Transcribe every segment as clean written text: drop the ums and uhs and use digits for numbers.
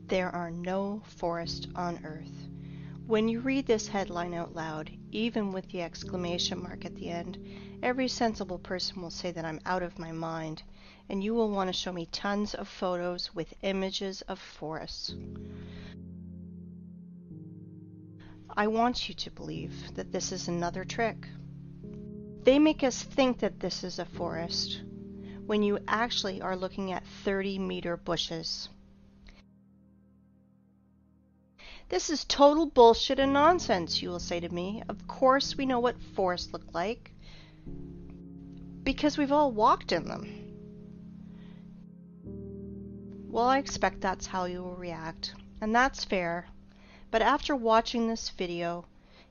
There are no forests on Earth. When you read this headline out loud, even with the exclamation mark at the end, every sensible person will say that I'm out of my mind, and you will want to show me tons of photos with images of forests. I want you to believe that this is another trick. They make us think that this is a forest, when you actually are looking at 30-meter bushes. This is total bullshit and nonsense, you will say to me. Of course we know what forests look like, because we've all walked in them. Well, I expect that's how you will react, and that's fair. But after watching this video,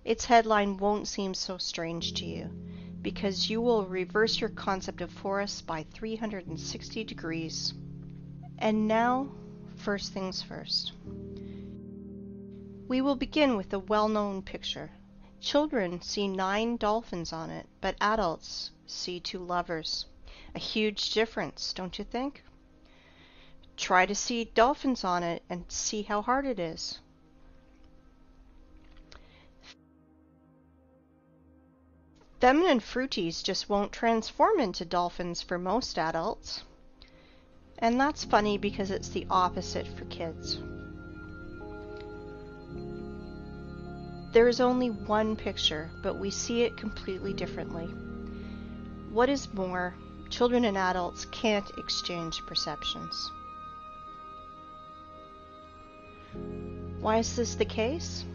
its headline won't seem so strange to you, because you will reverse your concept of forests by 360 degrees. And now, first things first. We will begin with a well-known picture. Children see 9 dolphins on it, but adults see 2 lovers. A huge difference, don't you think? Try to see dolphins on it and see how hard it is. Feminine fruities just won't transform into dolphins for most adults. And that's funny because it's the opposite for kids. There is only one picture, but we see it completely differently. What is more, children and adults can't exchange perceptions. Why is this the case?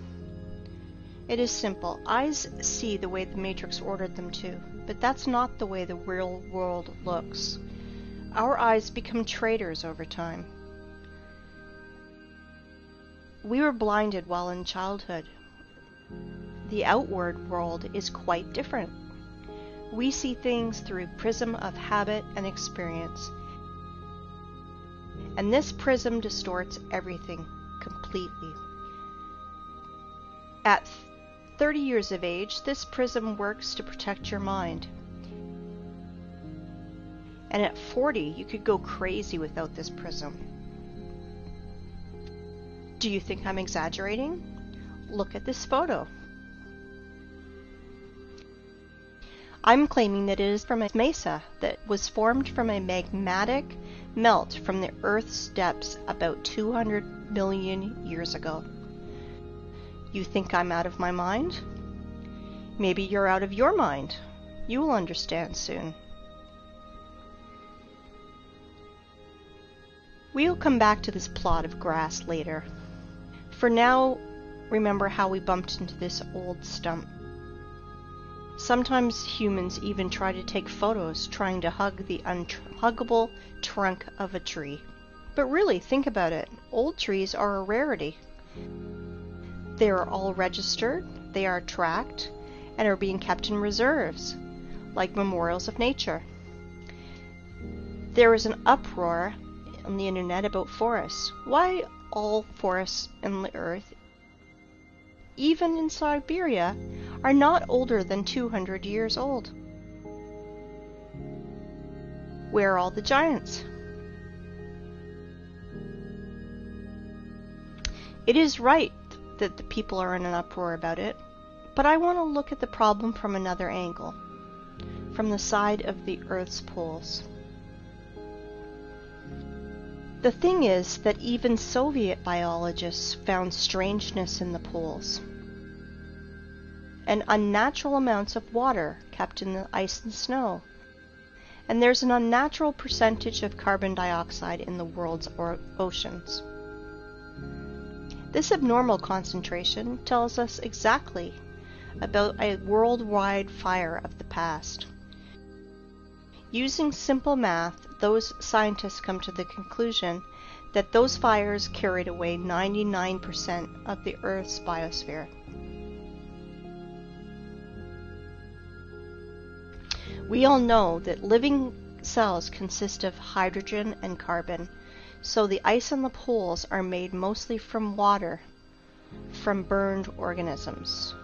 It is simple. Eyes see the way the Matrix ordered them to, but that's not the way the real world looks. Our eyes become traitors over time. We were blinded while in childhood. The outward world is quite different. We see things through a prism of habit and experience. And this prism distorts everything completely. At 30 years of age, this prism works to protect your mind. And at 40, you could go crazy without this prism. Do you think I'm exaggerating? Look at this photo. I'm claiming that it is from a mesa that was formed from a magmatic melt from the Earth's depths about 200 million years ago. You think I'm out of my mind? Maybe you're out of your mind. You will understand soon. We'll come back to this plot of grass later. For now, remember how we bumped into this old stump. Sometimes humans even try to take photos trying to hug the unhuggable trunk of a tree. But really, think about it. Old trees are a rarity. They are all registered, they are tracked, and are being kept in reserves, like memorials of nature. There is an uproar on the internet about forests. Why all forests in the earth, even in Siberia, are not older than 200 years old? Where are all the giants? It is right that the people are in an uproar about it, but I want to look at the problem from another angle, from the side of the Earth's poles. The thing is that even Soviet biologists found strangeness in the poles, and unnatural amounts of water kept in the ice and snow, and there's an unnatural percentage of carbon dioxide in the world's oceans. This abnormal concentration tells us exactly about a worldwide fire of the past. Using simple math, those scientists come to the conclusion that those fires carried away 99% of the Earth's biosphere. We all know that living cells consist of hydrogen and carbon, so the ice on the poles are made mostly from water, from burned organisms.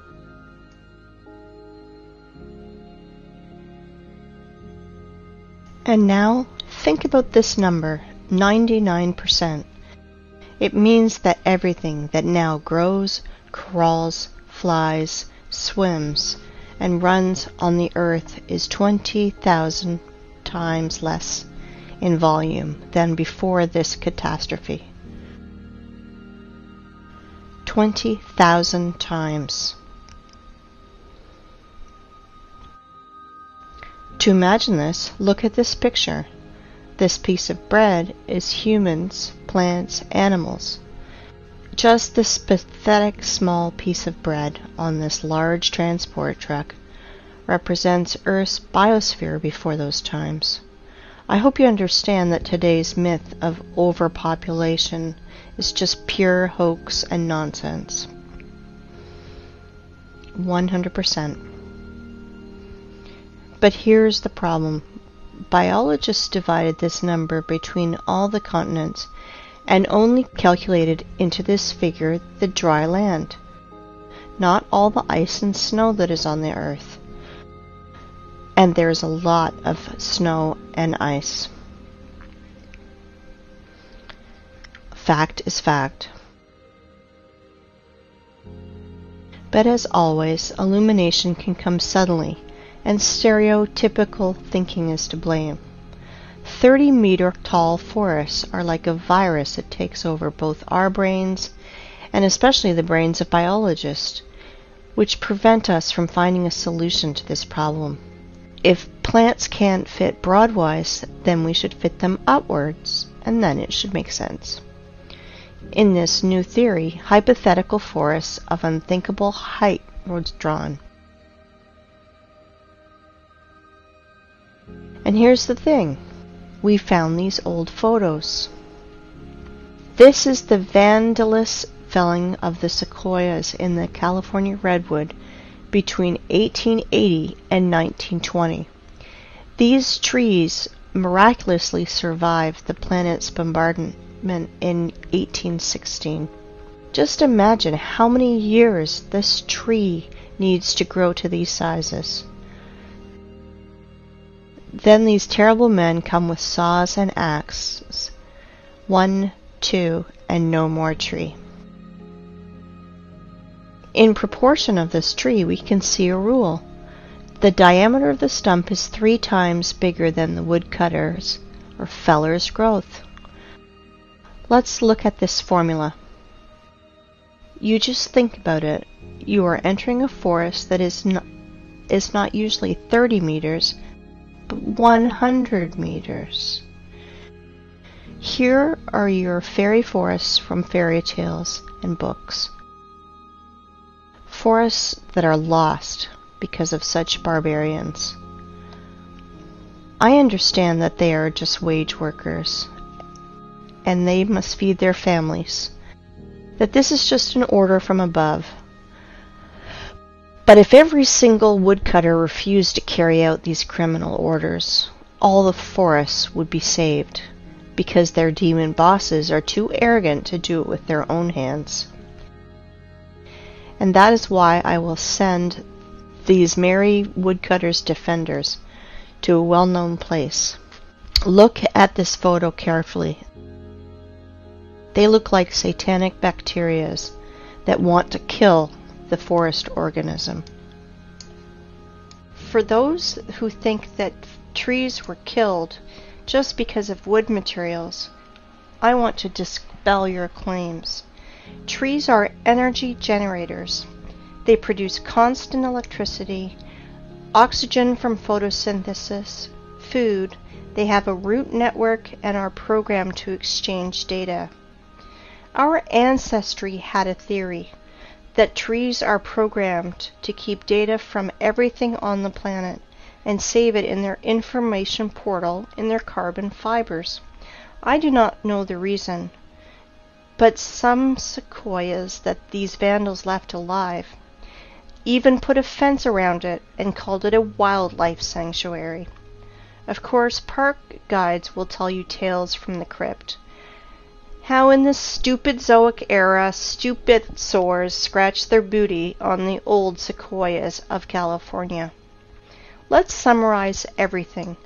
And now, think about this number, 99%. It means that everything that now grows, crawls, flies, swims, and runs on the earth is 20,000 times less in volume than before this catastrophe. 20,000 times. To imagine this, look at this picture. This piece of bread is humans, plants, animals. Just this pathetic small piece of bread on this large transport truck represents Earth's biosphere before those times. I hope you understand that today's myth of overpopulation is just pure hoax and nonsense. 100%. But here's the problem. Biologists divided this number between all the continents and only calculated into this figure the dry land, not all the ice and snow that is on the earth. And there's a lot of snow and ice. Fact is fact. But as always, illumination can come suddenly, and stereotypical thinking is to blame. 30-meter tall forests are like a virus that takes over both our brains and especially the brains of biologists, which prevent us from finding a solution to this problem. If plants can't fit broadwise, then we should fit them upwards, and then it should make sense. In this new theory, hypothetical forests of unthinkable height were drawn. And here's the thing. We found these old photos. This is the vandalous felling of the sequoias in the California redwood between 1880 and 1920. These trees miraculously survived the planet's bombardment in 1816. Just imagine how many years this tree needs to grow to these sizes. Then these terrible men come with saws and axes. 1, 2, and no more tree. In proportion of this tree, we can see a rule. The diameter of the stump is 3 times bigger than the woodcutter's or feller's growth. Let's look at this formula. You just think about it. You are entering a forest that is not usually 30 meters, but 100 meters. Here are your fairy forests from fairy tales and books. Forests that are lost because of such barbarians. I understand that they are just wage workers, and they must feed their families, that this is just an order from above. But if every single woodcutter refused to carry out these criminal orders, all the forests would be saved, because their demon bosses are too arrogant to do it with their own hands. And that is why I will send these merry woodcutters' defenders to a well-known place. Look at this photo carefully. They look like satanic bacterias that want to kill the forest organism. For those who think that trees were killed just because of wood materials, I want to dispel your claims. Trees are energy generators. They produce constant electricity, oxygen from photosynthesis, food. They have a root network and are programmed to exchange data. Our ancestry had a theory that trees are programmed to keep data from everything on the planet and save it in their information portal in their carbon fibers. I do not know the reason, but some sequoias that these vandals left alive even put a fence around it and called it a wildlife sanctuary. Of course, park guides will tell you tales from the crypt. How in the stupid Zoic era, stupid soars scratched their booty on the old sequoias of California. Let's summarize everything.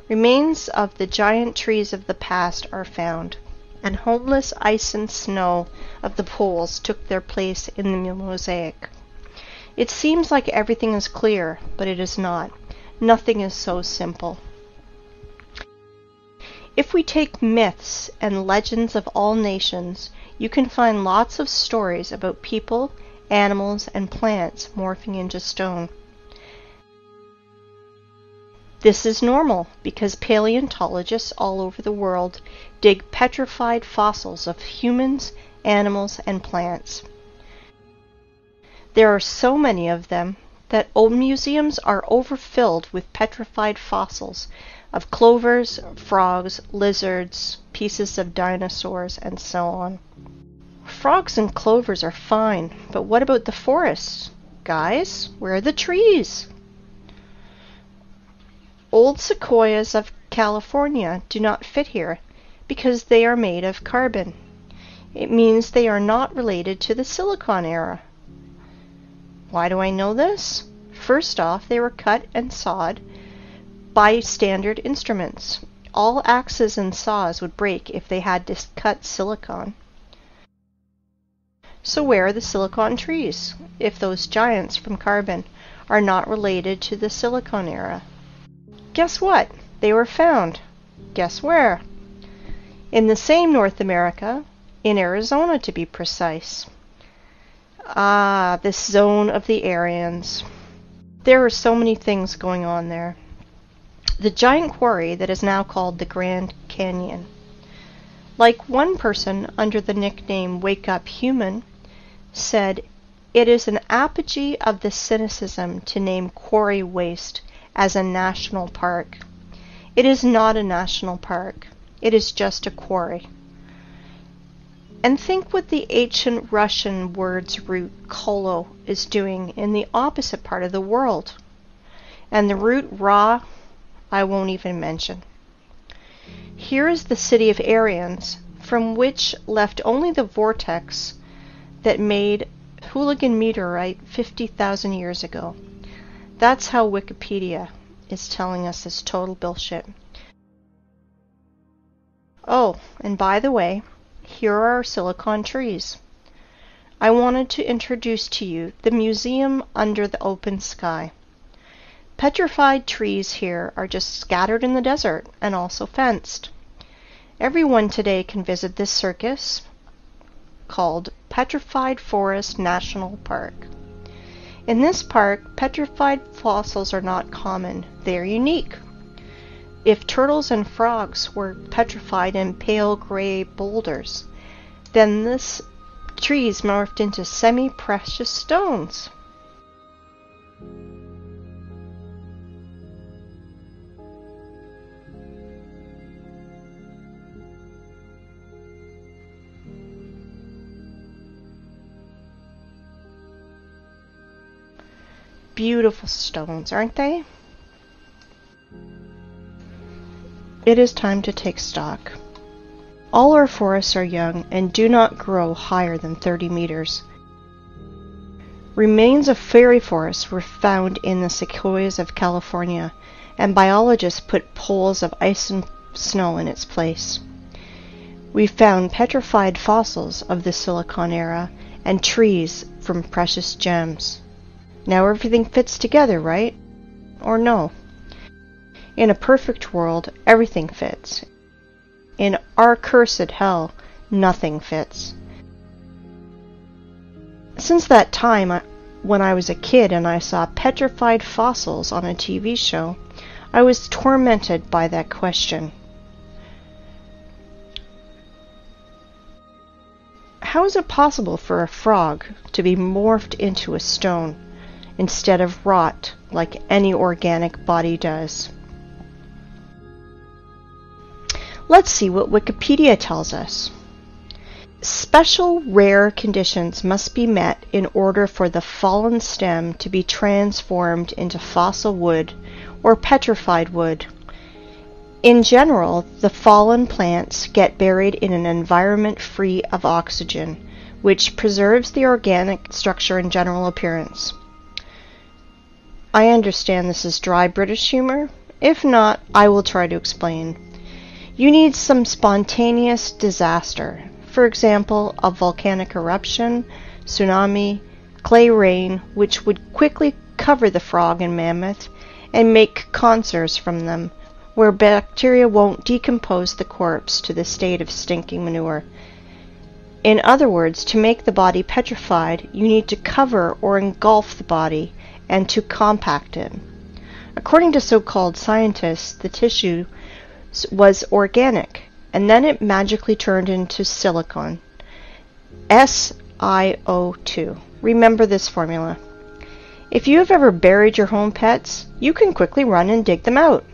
Remains of the giant trees of the past are found. and homeless ice and snow of the poles took their place in the mosaic. It seems like everything is clear, but it is not. Nothing is so simple. If we take myths and legends of all nations, you can find lots of stories about people, animals, and plants morphing into stone. This is normal because paleontologists all over the world dig petrified fossils of humans, animals, and plants. There are so many of them that old museums are overfilled with petrified fossils of clovers, frogs, lizards, pieces of dinosaurs, and so on. Frogs and clovers are fine, but what about the forests? Guys, where are the trees? Old sequoias of California do not fit here because they are made of carbon. It means they are not related to the Silicon era. Why do I know this? First off, they were cut and sawed by standard instruments. All axes and saws would break if they had to cut silicon. So where are the silicon trees, if those giants from carbon are not related to the Silicon era? Guess what? They were found. Guess where? In the same North America, in Arizona to be precise. Ah, this zone of the Aryans. There are so many things going on there. The giant quarry that is now called the Grand Canyon. Like one person under the nickname Wake Up Human said, it is an apogee of the cynicism to name quarry waste as a national park. It is not a national park. It is just a quarry. And think what the ancient Russian word's root kolo is doing in the opposite part of the world. And the root ra, I won't even mention. Here is the city of Aryans, from which left only the vortex that made Hooligan meteorite 50,000 years ago. That's how Wikipedia is telling us this total bullshit. Oh, and by the way, here are our silicon trees. I wanted to introduce to you the museum under the open sky. Petrified trees here are just scattered in the desert and also fenced. Everyone today can visit this circus called Petrified Forest National Park. In this park, petrified fossils are not common. They are unique. If turtles and frogs were petrified in pale gray boulders, then this trees morphed into semi-precious stones. Beautiful stones, aren't they? It is time to take stock. All our forests are young and do not grow higher than 30 meters. Remains of fairy forests were found in the sequoias of California, and biologists put poles of ice and snow in its place. We found petrified fossils of the Silicon era and trees from precious gems. Now everything fits together, right? Or no? In a perfect world, everything fits. In our cursed hell, nothing fits. Since that time, when I was a kid and I saw petrified fossils on a TV show, I was tormented by that question. How is it possible for a frog to be morphed into a stone instead of rot like any organic body does? Let's see what Wikipedia tells us. Special rare conditions must be met in order for the fallen stem to be transformed into fossil wood or petrified wood. In general, the fallen plants get buried in an environment free of oxygen, which preserves the organic structure and general appearance. I understand this is dry British humor. If not, I will try to explain. You need some spontaneous disaster. For example, a volcanic eruption, tsunami, clay rain, which would quickly cover the frog and mammoth and make conserves from them, where bacteria won't decompose the corpse to the state of stinking manure. In other words, to make the body petrified, you need to cover or engulf the body and to compact it. According to so-called scientists, the tissue was organic, and then it magically turned into silicon. SiO2. Remember this formula. If you have ever buried your home pets, you can quickly run and dig them out.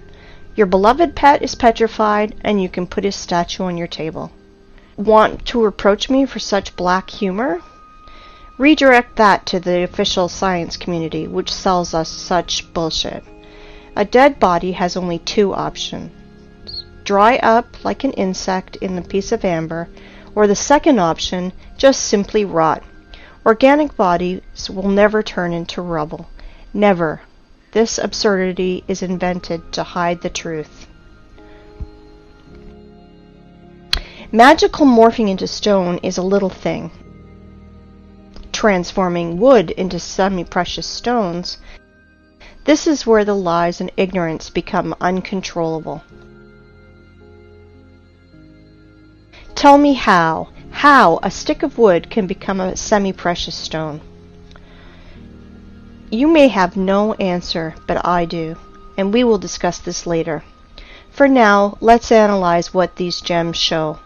Your beloved pet is petrified, and you can put his statue on your table. Want to reproach me for such black humor? Redirect that to the official science community, which sells us such bullshit. A dead body has only two options. Dry up like an insect in a piece of amber, or the second option, just simply rot. Organic bodies will never turn into rubble. Never. This absurdity is invented to hide the truth. Magical morphing into stone is a little thing. Transforming wood into semi-precious stones, this is where the lies and ignorance become uncontrollable. Tell me how a stick of wood can become a semi-precious stone. You may have no answer, but I do, and we will discuss this later. For now, let's analyze what these gems show.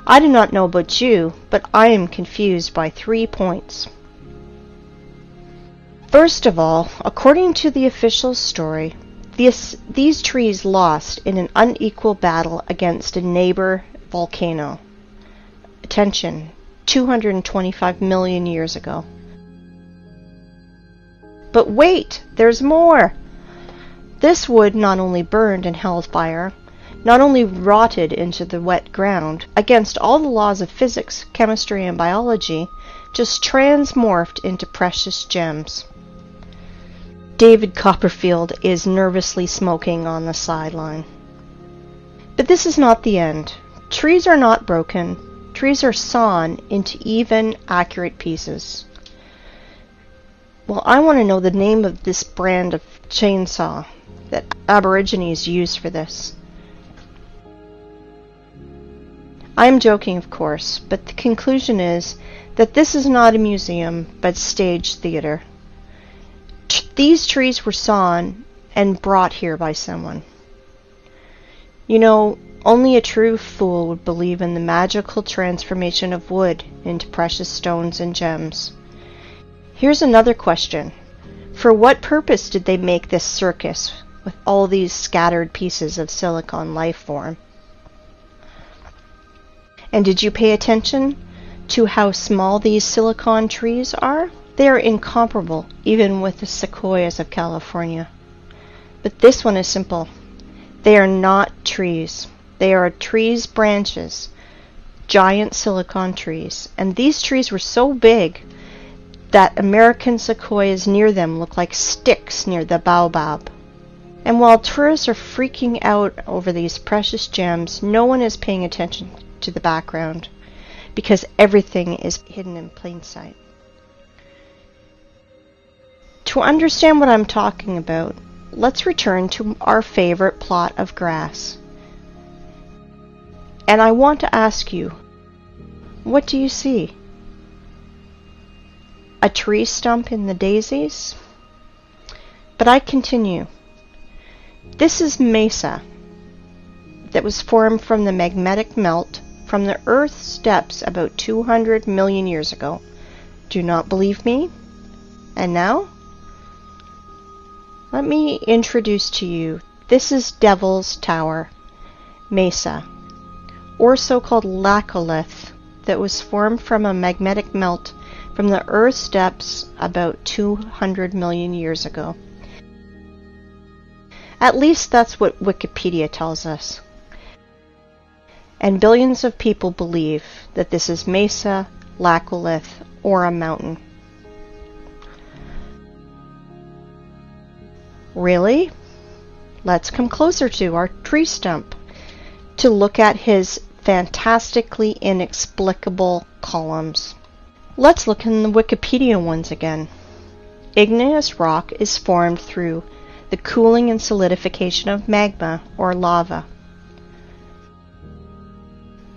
I do not know about you, but I am confused by 3 points. First of all, according to the official story, these trees lost in an unequal battle against a neighbor volcano. Attention, 225 million years ago. But wait, there's more! This wood not only burned in hell's fire, not only rotted into the wet ground, against all the laws of physics, chemistry, and biology, just transmorphed into precious gems. David Copperfield is nervously smoking on the sideline. But this is not the end. Trees are not broken. Trees are sawn into even, accurate pieces. Well, I want to know the name of this brand of chainsaw that Aborigines used for this. I am joking, of course, but the conclusion is that this is not a museum, but stage theater. These trees were sawn and brought here by someone. You know, only a true fool would believe in the magical transformation of wood into precious stones and gems. Here's another question. For what purpose did they make this circus with all these scattered pieces of silicon life form? And did you pay attention to how small these silicon trees are? They are incomparable, even with the sequoias of California. But this one is simple. They are not trees. They are trees' branches, giant silicon trees. And these trees were so big that American sequoias near them look like sticks near the baobab. And while tourists are freaking out over these precious gems, no one is paying attention to the background, because everything is hidden in plain sight. To understand what I'm talking about, let's return to our favorite plot of grass. And I want to ask you, what do you see? A tree stump in the daisies? But I continue. This is mesa that was formed from the magmatic melt from the Earth's depths about 200 million years ago. Do not believe me? And now? Let me introduce to you, this is Devil's Tower, mesa, or so-called laccolith, that was formed from a magmatic melt from the Earth's depths about 200 million years ago. At least that's what Wikipedia tells us. And billions of people believe that this is mesa, laccolith, or a mountain. Really? Let's come closer to our tree stump. to look at his fantastically inexplicable columns. Let's look in the Wikipedia ones again. Igneous rock is formed through the cooling and solidification of magma or lava.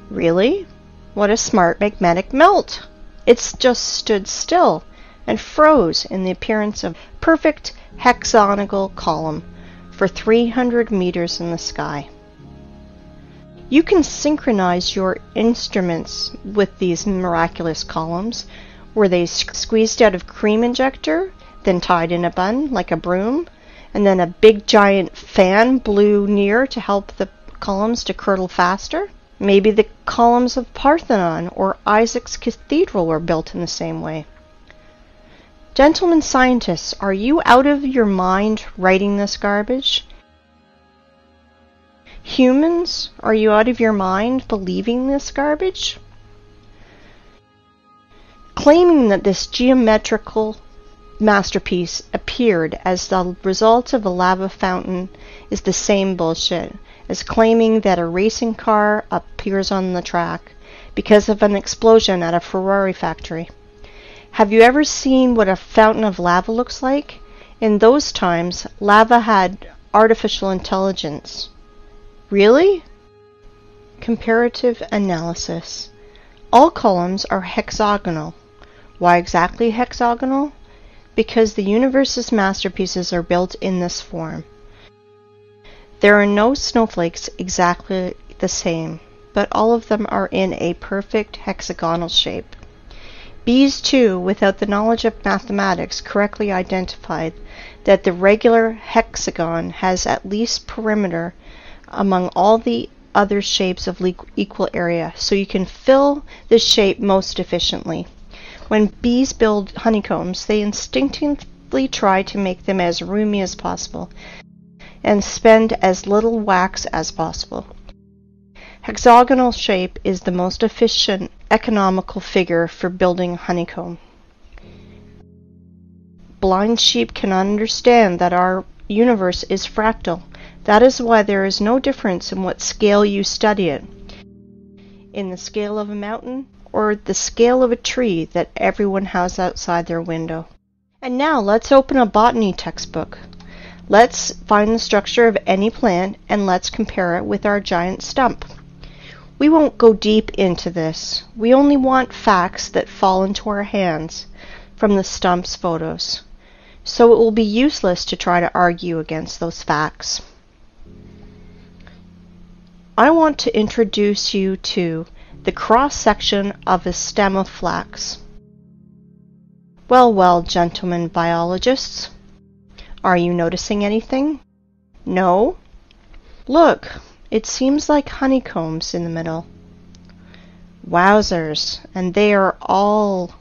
Really? What a smart magmatic melt! It's just stood still and froze in the appearance of a perfect hexagonal column for 300 meters in the sky. You can synchronize your instruments with these miraculous columns. Were they squeezed out of cream injector, then tied in a bun like a broom, and then a big giant fan blew near to help the columns to curdle faster? Maybe the columns of Parthenon or Isaac's Cathedral were built in the same way. Gentlemen scientists, are you out of your mind writing this garbage? Humans, are you out of your mind believing this garbage? Claiming that this geometrical masterpiece appeared as the result of a lava fountain is the same bullshit as claiming that a racing car appears on the track because of an explosion at a Ferrari factory. Have you ever seen what a fountain of lava looks like? In those times, lava had artificial intelligence. Really? Comparative analysis. All columns are hexagonal. Why exactly hexagonal? Because the universe's masterpieces are built in this form. There are no snowflakes exactly the same, but all of them are in a perfect hexagonal shape. Bees, too, without the knowledge of mathematics, correctly identified that the regular hexagon has at least perimeter among all the other shapes of equal area, so you can fill this shape most efficiently. When bees build honeycombs, they instinctively try to make them as roomy as possible and spend as little wax as possible. Hexagonal shape is the most efficient, economical figure for building a honeycomb. Blind sheep cannot understand that our universe is fractal. That is why there is no difference in what scale you study it. In the scale of a mountain or the scale of a tree that everyone has outside their window. And now let's open a botany textbook. Let's find the structure of any plant and let's compare it with our giant stump. We won't go deep into this. We only want facts that fall into our hands from the stump's photos. So it will be useless to try to argue against those facts. I want to introduce you to the cross-section of a stem of flax. Well, gentlemen biologists, are you noticing anything? No? Look, it seems like honeycombs in the middle. Wowzers, and they are all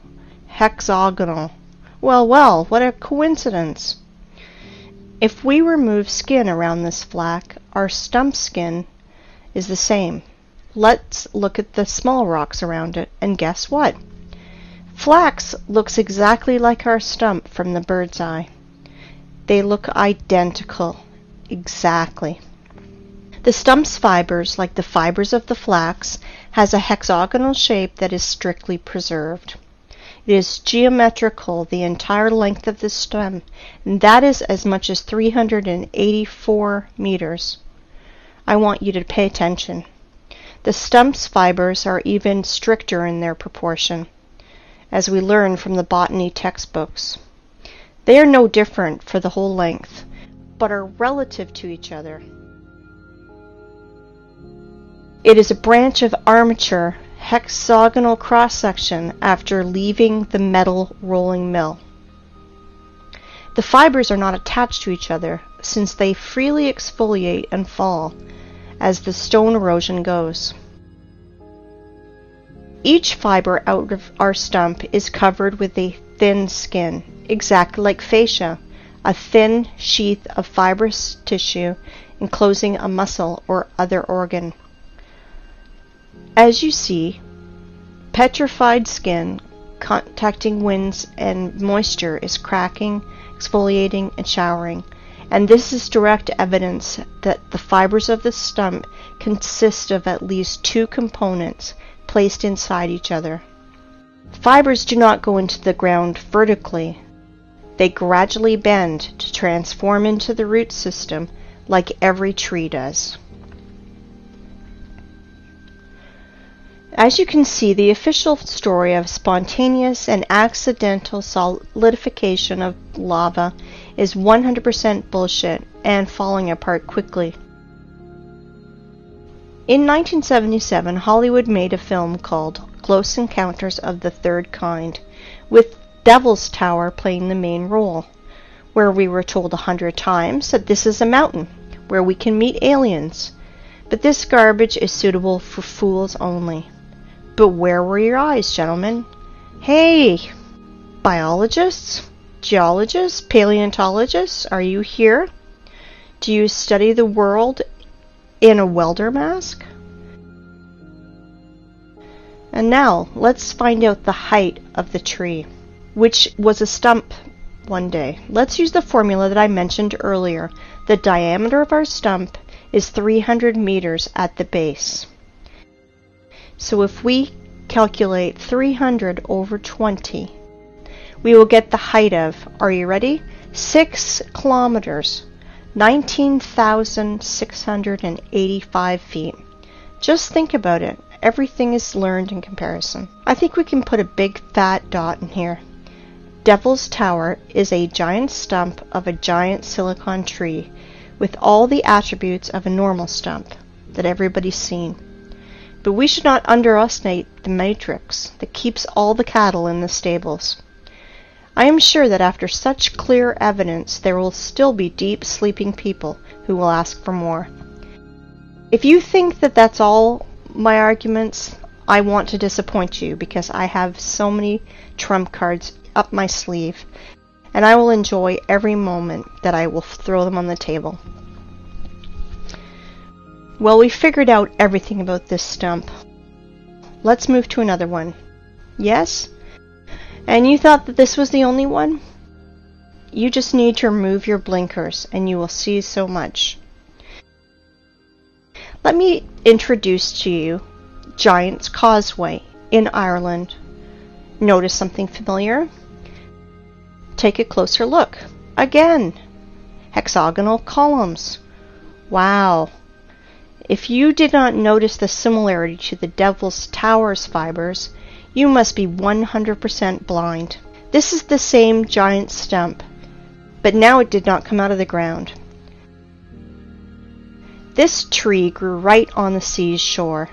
hexagonal. Well, what a coincidence. If we remove skin around this flax, our stump skin is the same. Let's look at the small rocks around it, and guess what? Flax looks exactly like our stump from the bird's eye. They look identical. Exactly. The stump's fibers, like the fibers of the flax, has a hexagonal shape that is strictly preserved. It is geometrical the entire length of the stem, and that is as much as 384 meters. I want you to pay attention. The stump's fibers are even stricter in their proportion, as we learn from the botany textbooks. They are no different for the whole length, but are relative to each other. It is a branch of armature hexagonal cross-section after leaving the metal rolling mill. The fibers are not attached to each other, since they freely exfoliate and fall as the stone erosion goes. Each fiber out of our stump is covered with a thin skin, exactly like fascia, a thin sheath of fibrous tissue enclosing a muscle or other organ. As you see, petrified skin contacting winds and moisture is cracking, exfoliating, and showering, and this is direct evidence that the fibers of the stump consist of at least two components placed inside each other. Fibers do not go into the ground vertically. They gradually bend to transform into the root system like every tree does. As you can see, the official story of spontaneous and accidental solidification of lava is 100% bullshit and falling apart quickly. In 1977, Hollywood made a film called Close Encounters of the Third Kind, with Devil's Tower playing the main role, where we were told 100 times that this is a mountain where we can meet aliens, but this garbage is suitable for fools only. But where were your eyes, gentlemen? Hey, biologists, geologists, paleontologists, are you here? Do you study the world in a welder mask? And now, let's find out the height of the tree, which was a stump one day. Let's use the formula that I mentioned earlier. The diameter of our stump is 300 meters at the base. So if we calculate 300 over 20, we will get the height of, are you ready? 6 kilometers, 19,685 feet. Just think about it. Everything is learned in comparison. I think we can put a big fat dot in here. Devil's Tower is a giant stump of a giant silicon tree with all the attributes of a normal stump that everybody's seen. But we should not underestimate the matrix that keeps all the cattle in the stables. I am sure that after such clear evidence, there will still be deep sleeping people who will ask for more. If you think that that's all my arguments, I want to disappoint you, because I have so many trump cards up my sleeve, and I will enjoy every moment that I will throw them on the table. Well, we figured out everything about this stump. Let's move to another one. Yes? And you thought that this was the only one? You just need to remove your blinkers and you will see so much. Let me introduce to you Giant's Causeway in Ireland. Notice something familiar? Take a closer look. Again, hexagonal columns. Wow. If you did not notice the similarity to the Devil's Tower's fibers, you must be 100% blind. This is the same giant stump, but now it did not come out of the ground. This tree grew right on the sea's shore.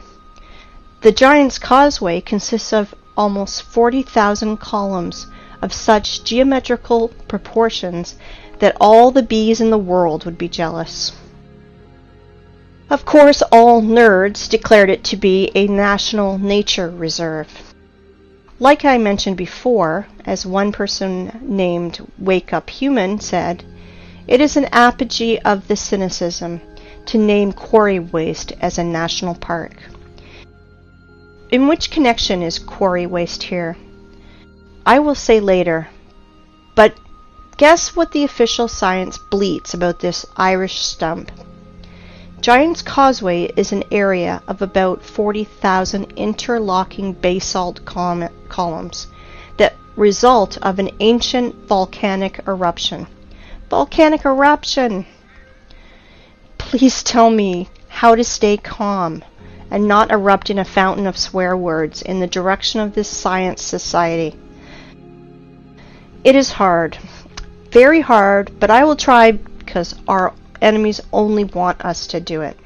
The Giant's Causeway consists of almost 40,000 columns of such geometrical proportions that all the bees in the world would be jealous. Of course, all nerds declared it to be a national nature reserve. Like I mentioned before, as one person named Wake Up Human said, it is an apogee of the cynicism to name quarry waste as a national park. In which connection is quarry waste here? I will say later, but guess what the official science bleats about this Irish stump? Giant's Causeway is an area of about 40,000 interlocking basalt columns that result of an ancient volcanic eruption. Volcanic eruption! Please tell me how to stay calm and not erupt in a fountain of swear words in the direction of this science society. It is hard, very hard, but I will try because our enemies only want us to do it.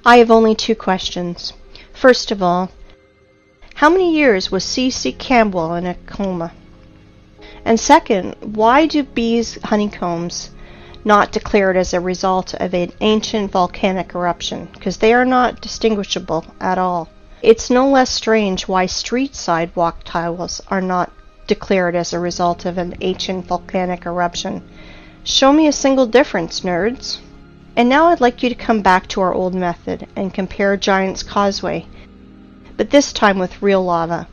I have only 2 questions. First of all, how many years was C.C. Campbell in a coma? And second, why do bees' honeycombs not declared as a result of an ancient volcanic eruption? Because they are not distinguishable at all. It's no less strange why street sidewalk tiles are not declared as a result of an ancient volcanic eruption. Show me a single difference, nerds. And now I'd like you to come back to our old method and compare Giant's Causeway, but this time with real lava.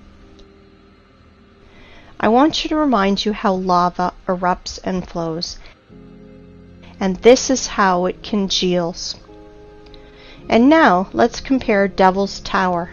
I want you to remind you how lava erupts and flows, and this is how it congeals. And now let's compare Devil's Tower.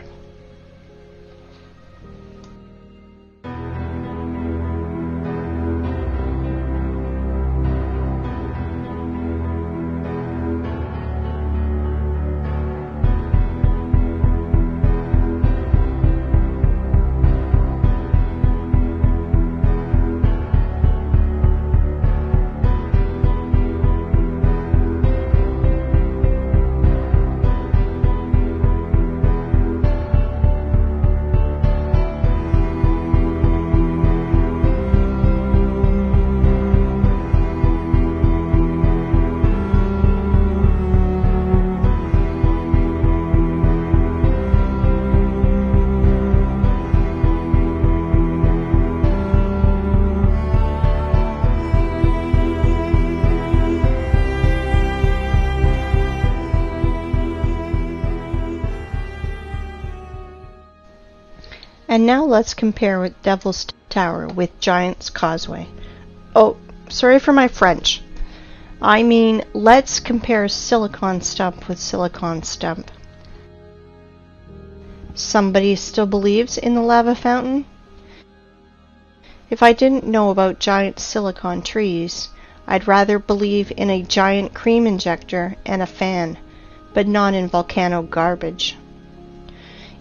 And now let's compare with Devil's Tower with Giant's Causeway. Oh, sorry for my French. I mean, let's compare Silicon Stump with Silicon Stump. Somebody still believes in the lava fountain? If I didn't know about giant silicon trees, I'd rather believe in a giant cream injector and a fan, but not in volcano garbage.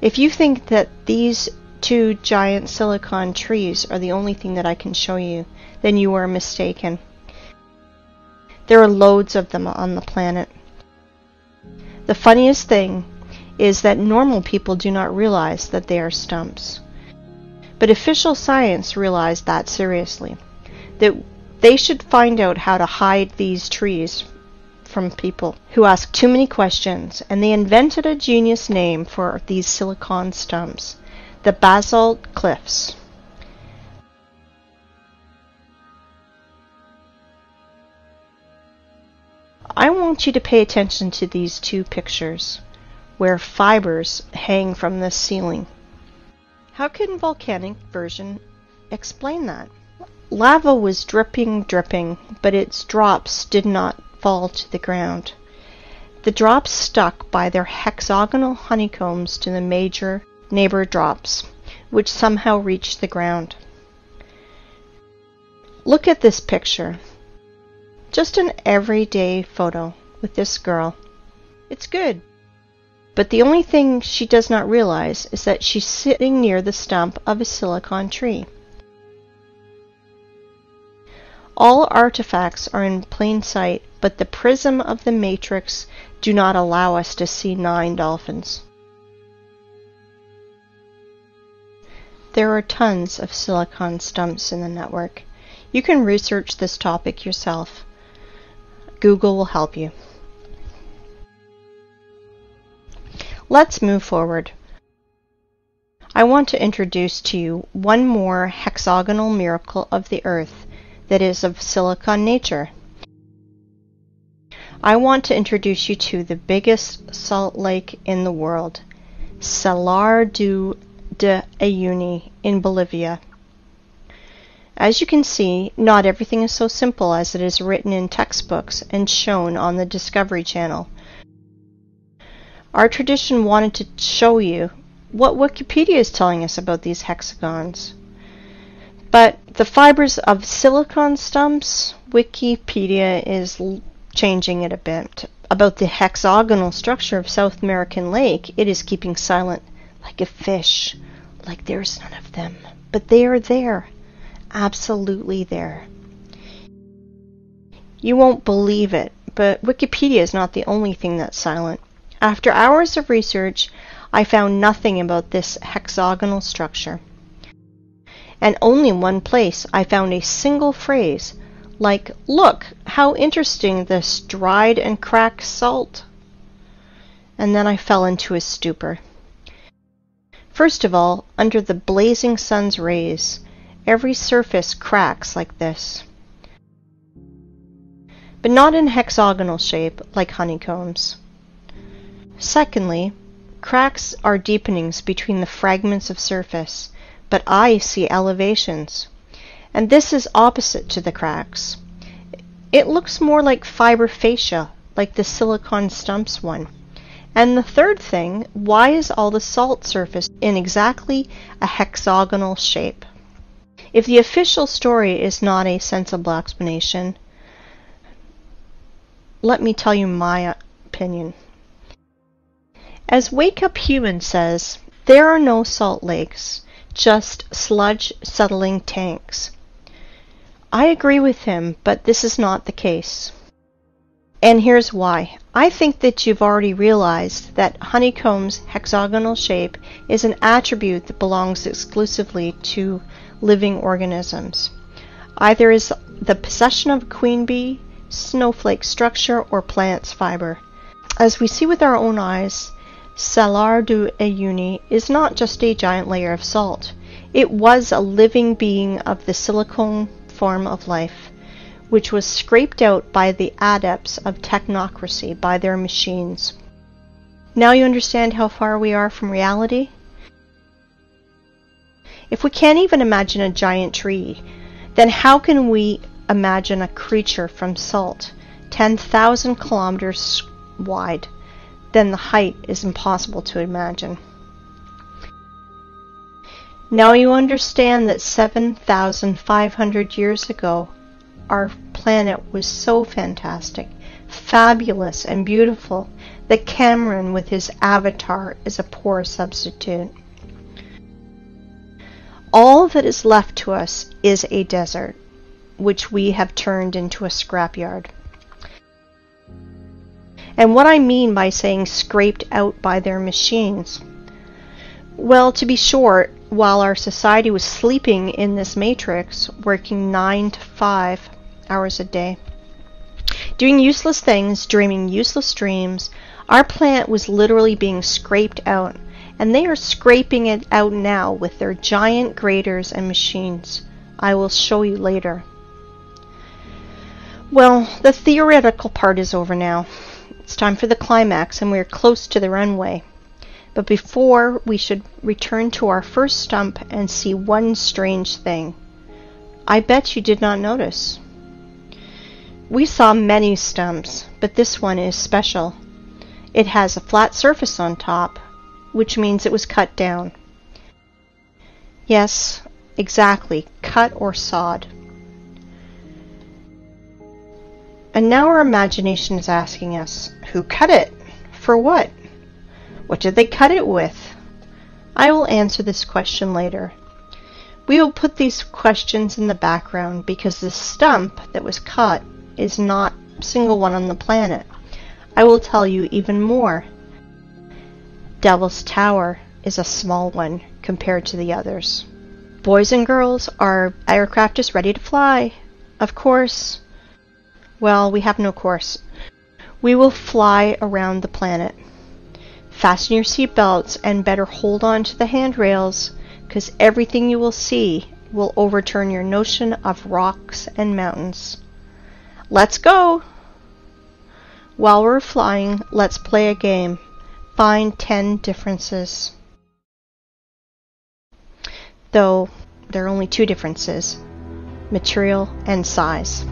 If you think that these two giant silicon trees are the only thing that I can show you, then you are mistaken. There are loads of them on the planet. The funniest thing is that normal people do not realize that they are stumps. But official science realized that seriously, that they should find out how to hide these trees from people who ask too many questions, and they invented a genius name for these silicon stumps: the basalt cliffs. I want you to pay attention to these two pictures, where fibers hang from the ceiling. How can volcanic version explain that? Lava was dripping, but its drops did not fall to the ground. The drops stuck by their hexagonal honeycombs to the major neighbor drops, which somehow reached the ground. Look at this picture. Just an everyday photo with this girl. It's good. But the only thing she does not realize is that she's sitting near the stump of a silicon tree. All artifacts are in plain sight, but the prism of the matrix do not allow us to see 9 dolphins. There are tons of silicon stumps in the network. You can research this topic yourself. Google will help you. Let's move forward. I want to introduce to you one more hexagonal miracle of the Earth that is of silicon nature. I want to introduce you to the biggest salt lake in the world, Salar de Uyuni in Bolivia. As you can see, not everything is so simple as it is written in textbooks and shown on the Discovery Channel. Our tradition wanted to show you what Wikipedia is telling us about these hexagons. But the fibers of silicon stumps, Wikipedia is changing it a bit. About the hexagonal structure of South American Lake, it is keeping silent, like a fish, like there's none of them. But they are there, absolutely there. You won't believe it, but Wikipedia is not the only thing that's silent. After hours of research, I found nothing about this hexagonal structure. And only in one place I found a single phrase, like, "Look, how interesting this dried and cracked salt." And then I fell into a stupor. First of all, under the blazing sun's rays, every surface cracks like this. But not in hexagonal shape, like honeycombs. Secondly, cracks are deepenings between the fragments of surface, but I see elevations. And this is opposite to the cracks. It looks more like fiber fascia, like the silicon stumps one. And the third thing, why is all the salt surface in exactly a hexagonal shape? If the official story is not a sensible explanation, let me tell you my opinion. As Wake Up Human says, there are no salt lakes, just sludge settling tanks. I agree with him, but this is not the case. And here's why. I think that you've already realized that honeycomb's hexagonal shape is an attribute that belongs exclusively to living organisms. Either is the possession of a queen bee, snowflake structure, or plant's fiber. As we see with our own eyes, Salar do Uyuni is not just a giant layer of salt. It was a living being of the silicone form of life, which was scraped out by the adepts of technocracy, by their machines. Now you understand how far we are from reality? If we can't even imagine a giant tree, then how can we imagine a creature from salt, 10,000 kilometers wide? Then the height is impossible to imagine. Now you understand that 7,500 years ago, our planet was so fantastic, fabulous, and beautiful that Cameron with his avatar is a poor substitute. All that is left to us is a desert, which we have turned into a scrapyard. And what I mean by saying scraped out by their machines, well, to be short, while our society was sleeping in this matrix, working 9 to 5 hours a day, doing useless things, dreaming useless dreams, our planet was literally being scraped out, and they are scraping it out now with their giant graders and machines. I will show you later. Well, the theoretical part is over now. It's time for the climax, and we are close to the runway. But before, we should return to our first stump and see one strange thing. I bet you did not notice. We saw many stumps, but this one is special. It has a flat surface on top, which means it was cut down. Yes, exactly, cut or sawed. And now our imagination is asking us, who cut it? For what? What did they cut it with? I will answer this question later. We will put these questions in the background because the stump that was cut is not a single one on the planet. I will tell you even more. Devil's Tower is a small one compared to the others. Boys and girls, our aircraft is ready to fly. Of course. Well, we have no course. We will fly around the planet. Fasten your seatbelts and better hold on to the handrails, because everything you will see will overturn your notion of rocks and mountains. Let's go! While we're flying, let's play a game. Find 10 differences. Though there are only 2 differences, material and size.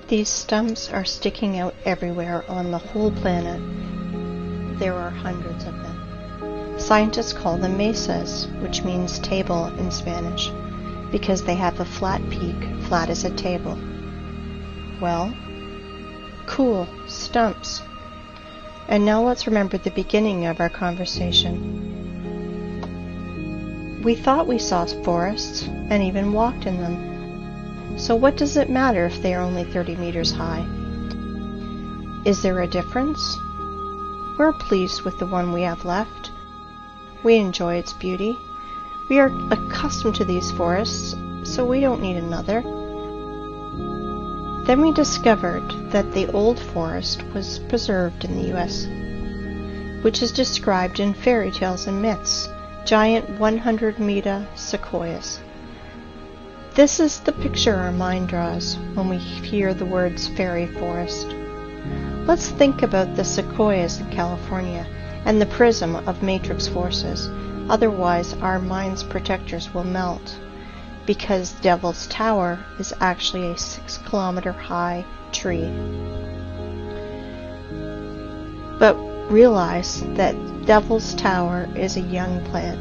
These stumps are sticking out everywhere on the whole planet. There are hundreds of them. Scientists call them mesas, which means table in Spanish, because they have a flat peak, flat as a table. Well, cool, stumps. And now let's remember the beginning of our conversation. We thought we saw forests and even walked in them. So what does it matter if they are only 30 meters high? Is there a difference? We're pleased with the one we have left. We enjoy its beauty. We are accustomed to these forests, so we don't need another. Then we discovered that the old forest was preserved in the US, which is described in fairy tales and myths, giant 100-meter sequoias. This is the picture our mind draws when we hear the words fairy forest. Let's think about the sequoias in California and the prism of matrix forces, otherwise our mind's protectors will melt, because Devil's Tower is actually a 6-kilometer high tree. But realize that Devil's Tower is a young plant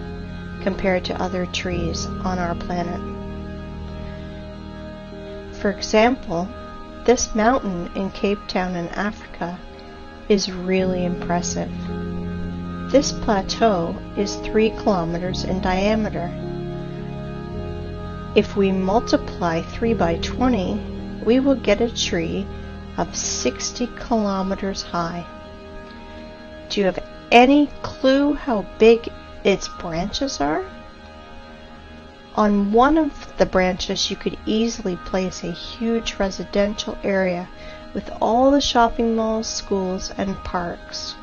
compared to other trees on our planet. For example, this mountain in Cape Town in Africa is really impressive. This plateau is 3 kilometers in diameter. If we multiply 3 by 20, we will get a tree of 60 kilometers high. Do you have any clue how big its branches are? On one of the branches, you could easily place a huge residential area with all the shopping malls, schools, and parks.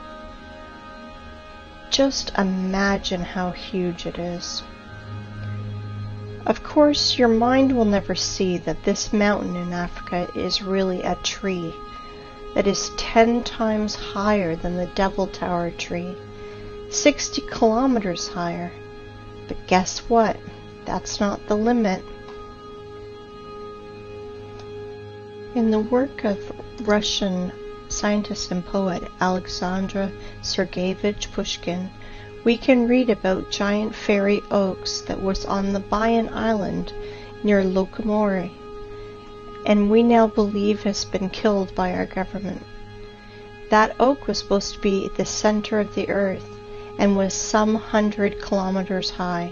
Just imagine how huge it is. Of course, your mind will never see that this mountain in Africa is really a tree that is 10 times higher than the Devil Tower tree, 60 kilometers higher. But guess what? That's not the limit. In the work of Russian scientist and poet Alexander Sergeyevich Pushkin, we can read about giant fairy oaks that was on the Bayan Island near Lokomori, and we now believe has been killed by our government. That oak was supposed to be at the center of the earth and was some 100 kilometers high.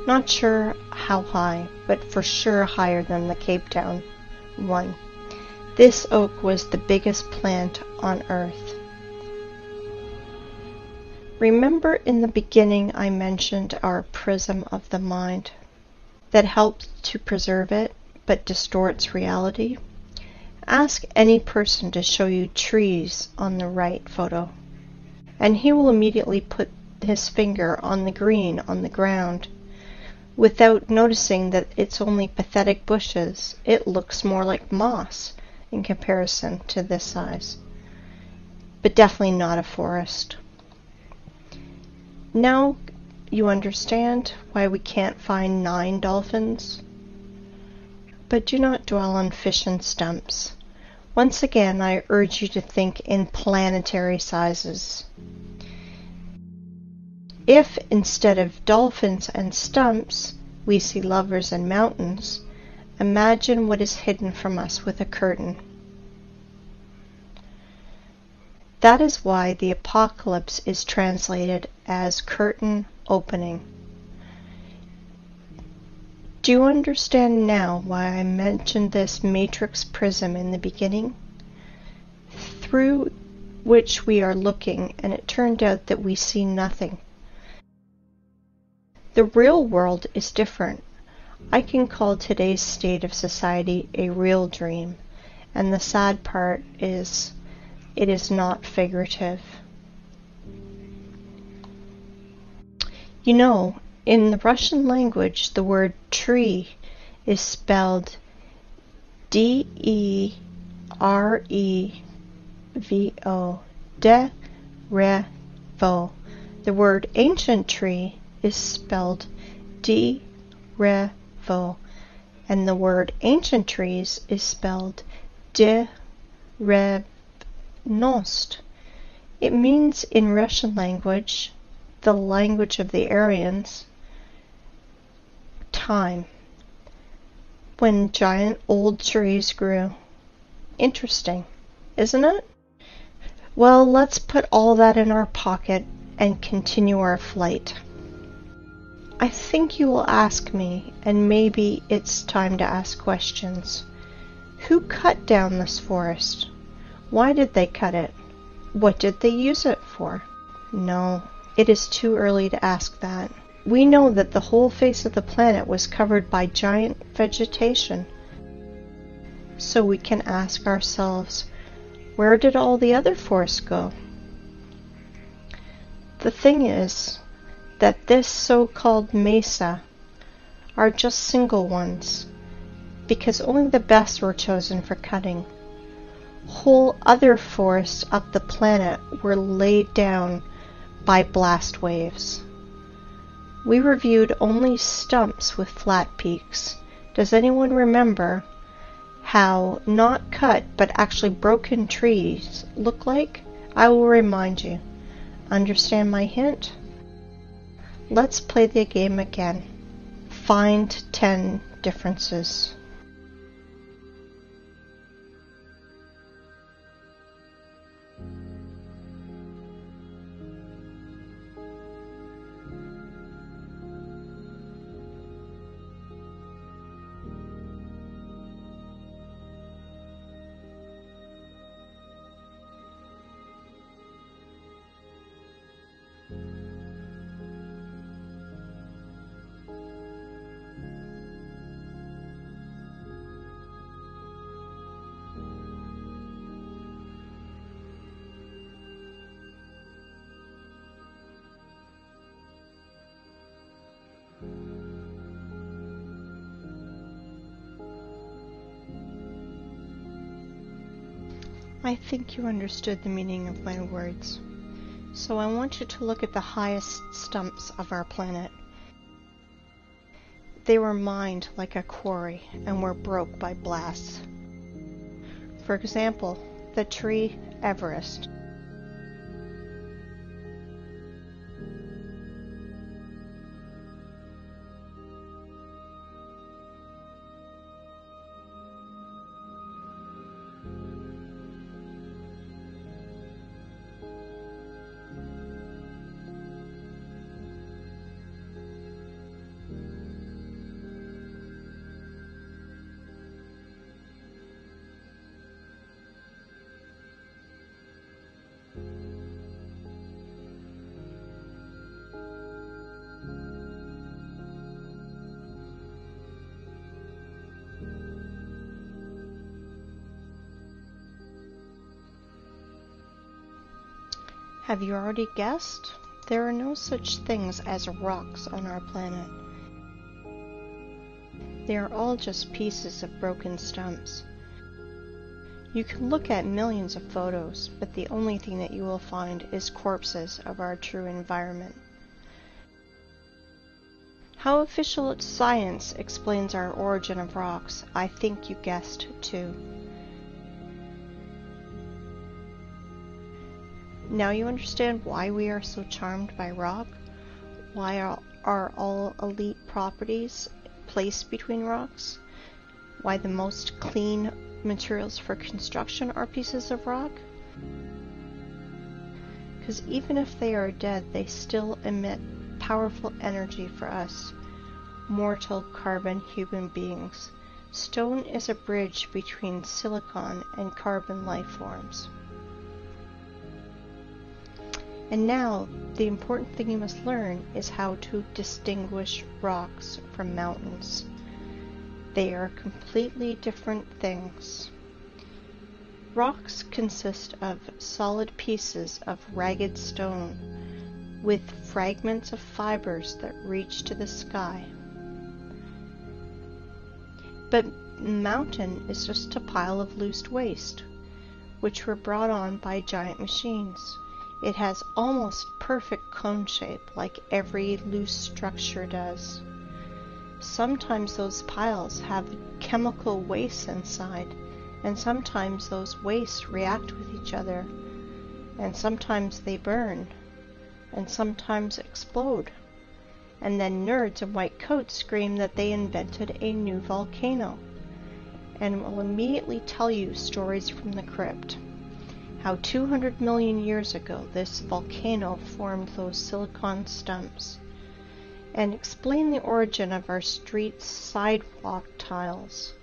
Not sure how high, but for sure higher than the Cape Town one. This oak was the biggest plant on earth. Remember in the beginning I mentioned our prism of the mind that helps to preserve it but distorts reality? Ask any person to show you trees on the right photo, and he will immediately put his finger on the green on the ground. Without noticing that it's only pathetic bushes, it looks more like moss in comparison to this size. But definitely not a forest. Now you understand why we can't find 9 dolphins? But do not dwell on fish and stumps. Once again, I urge you to think in planetary sizes. If instead of dolphins and stumps, we see lovers and mountains, imagine what is hidden from us with a curtain. That is why the apocalypse is translated as curtain opening. Do you understand now why I mentioned this matrix prism in the beginning? Through which we are looking, and it turned out that we see nothing. The real world is different. I can call today's state of society a real dream, and the sad part is it is not figurative. You know, in the Russian language, the word tree is spelled D-E-R-E-V-O, de-re-vo. The word ancient tree is spelled D-re-vo, and the word ancient trees is spelled de revnost. It means in Russian language, the language of the Aryans, time, when giant old trees grew. Interesting, isn't it? Well, let's put all that in our pocket and continue our flight. I think you will ask me, and maybe it's time to ask questions. Who cut down this forest? Why did they cut it? What did they use it for? No, it is too early to ask that. We know that the whole face of the planet was covered by giant vegetation. So we can ask ourselves, where did all the other forests go? The thing is that this so-called mesa are just single ones, because only the best were chosen for cutting. Whole other forests of the planet were laid down by blast waves. We reviewed only stumps with flat peaks. Does anyone remember how not cut but actually broken trees look like? I will remind you. Understand my hint? Let's play the game again. Find 10 differences. I think you understood the meaning of my words. So I want you to look at the highest stumps of our planet. They were mined like a quarry and were broke by blasts. For example, the tree Everest. Have you already guessed? There are no such things as rocks on our planet. They are all just pieces of broken stumps. You can look at millions of photos, but the only thing that you will find is corpses of our true environment. How official science explains our origin of rocks, I think you guessed too. Now you understand why we are so charmed by rock? Why are all elite properties placed between rocks? Why the most clean materials for construction are pieces of rock? Because even if they are dead, they still emit powerful energy for us, mortal carbon human beings. Stone is a bridge between silicon and carbon life forms. And now, the important thing you must learn is how to distinguish rocks from mountains. They are completely different things. Rocks consist of solid pieces of ragged stone with fragments of fibers that reach to the sky. But mountain is just a pile of loose waste, which were brought on by giant machines. It has almost perfect cone shape, like every loose structure does. Sometimes those piles have chemical waste inside And sometimes those wastes react with each other, and sometimes they burn, and sometimes explode. And then nerds in white coats scream that they invented a new volcano, and will immediately tell you stories from the crypt. How 200 million years ago this volcano formed those silicon stumps, and explain the origin of our street sidewalk tiles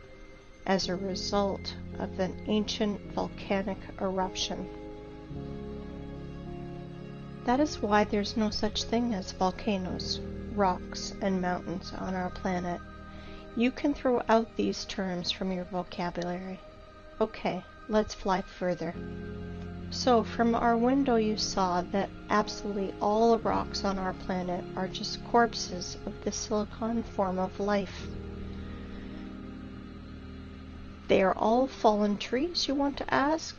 as a result of an ancient volcanic eruption. That is why there's no such thing as volcanoes, rocks, and mountains on our planet. You can throw out these terms from your vocabulary. Okay, let's fly further. So from our window you saw that absolutely all the rocks on our planet are just corpses of the silicon form of life. They are all fallen trees, you want to ask?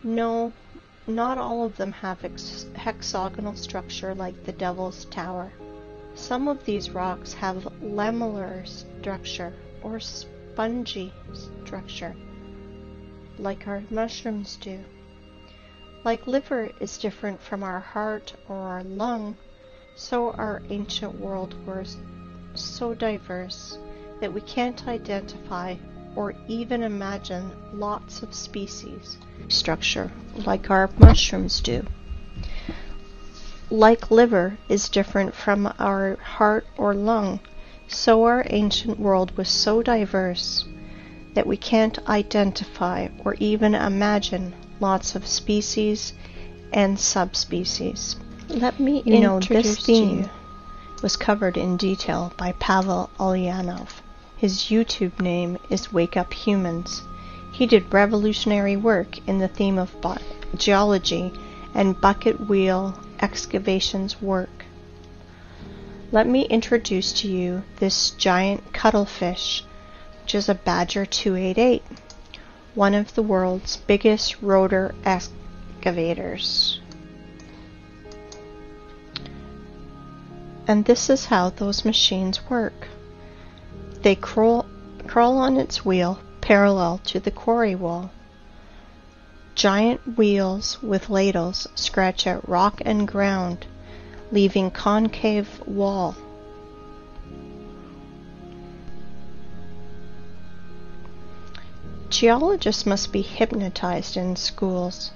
No, not all of them have hexagonal structure like the Devil's Tower. Some of these rocks have lamellar structure or spongy structure, like our mushrooms do. Like liver is different from our heart or our lung, so our ancient world was so diverse that we can't identify or even imagine lots of species structure like our mushrooms do. Like liver is different from our heart or lung, so our ancient world was so diverse that we can't identify or even imagine lots of species and subspecies. Let me introduce this theme was covered in detail by Pavel Ulyanov. His YouTube name is Wake Up Humans. He did revolutionary work in the theme of geology and bucket wheel excavations work. Let me introduce to you this giant cuttlefish, which is a Badger 288, one of the world's biggest rotor excavators. And this is how those machines work. They crawl on its wheel parallel to the quarry wall. Giant wheels with ladles scratch at rock and ground, leaving concave wall. Geologists must be hypnotized in schools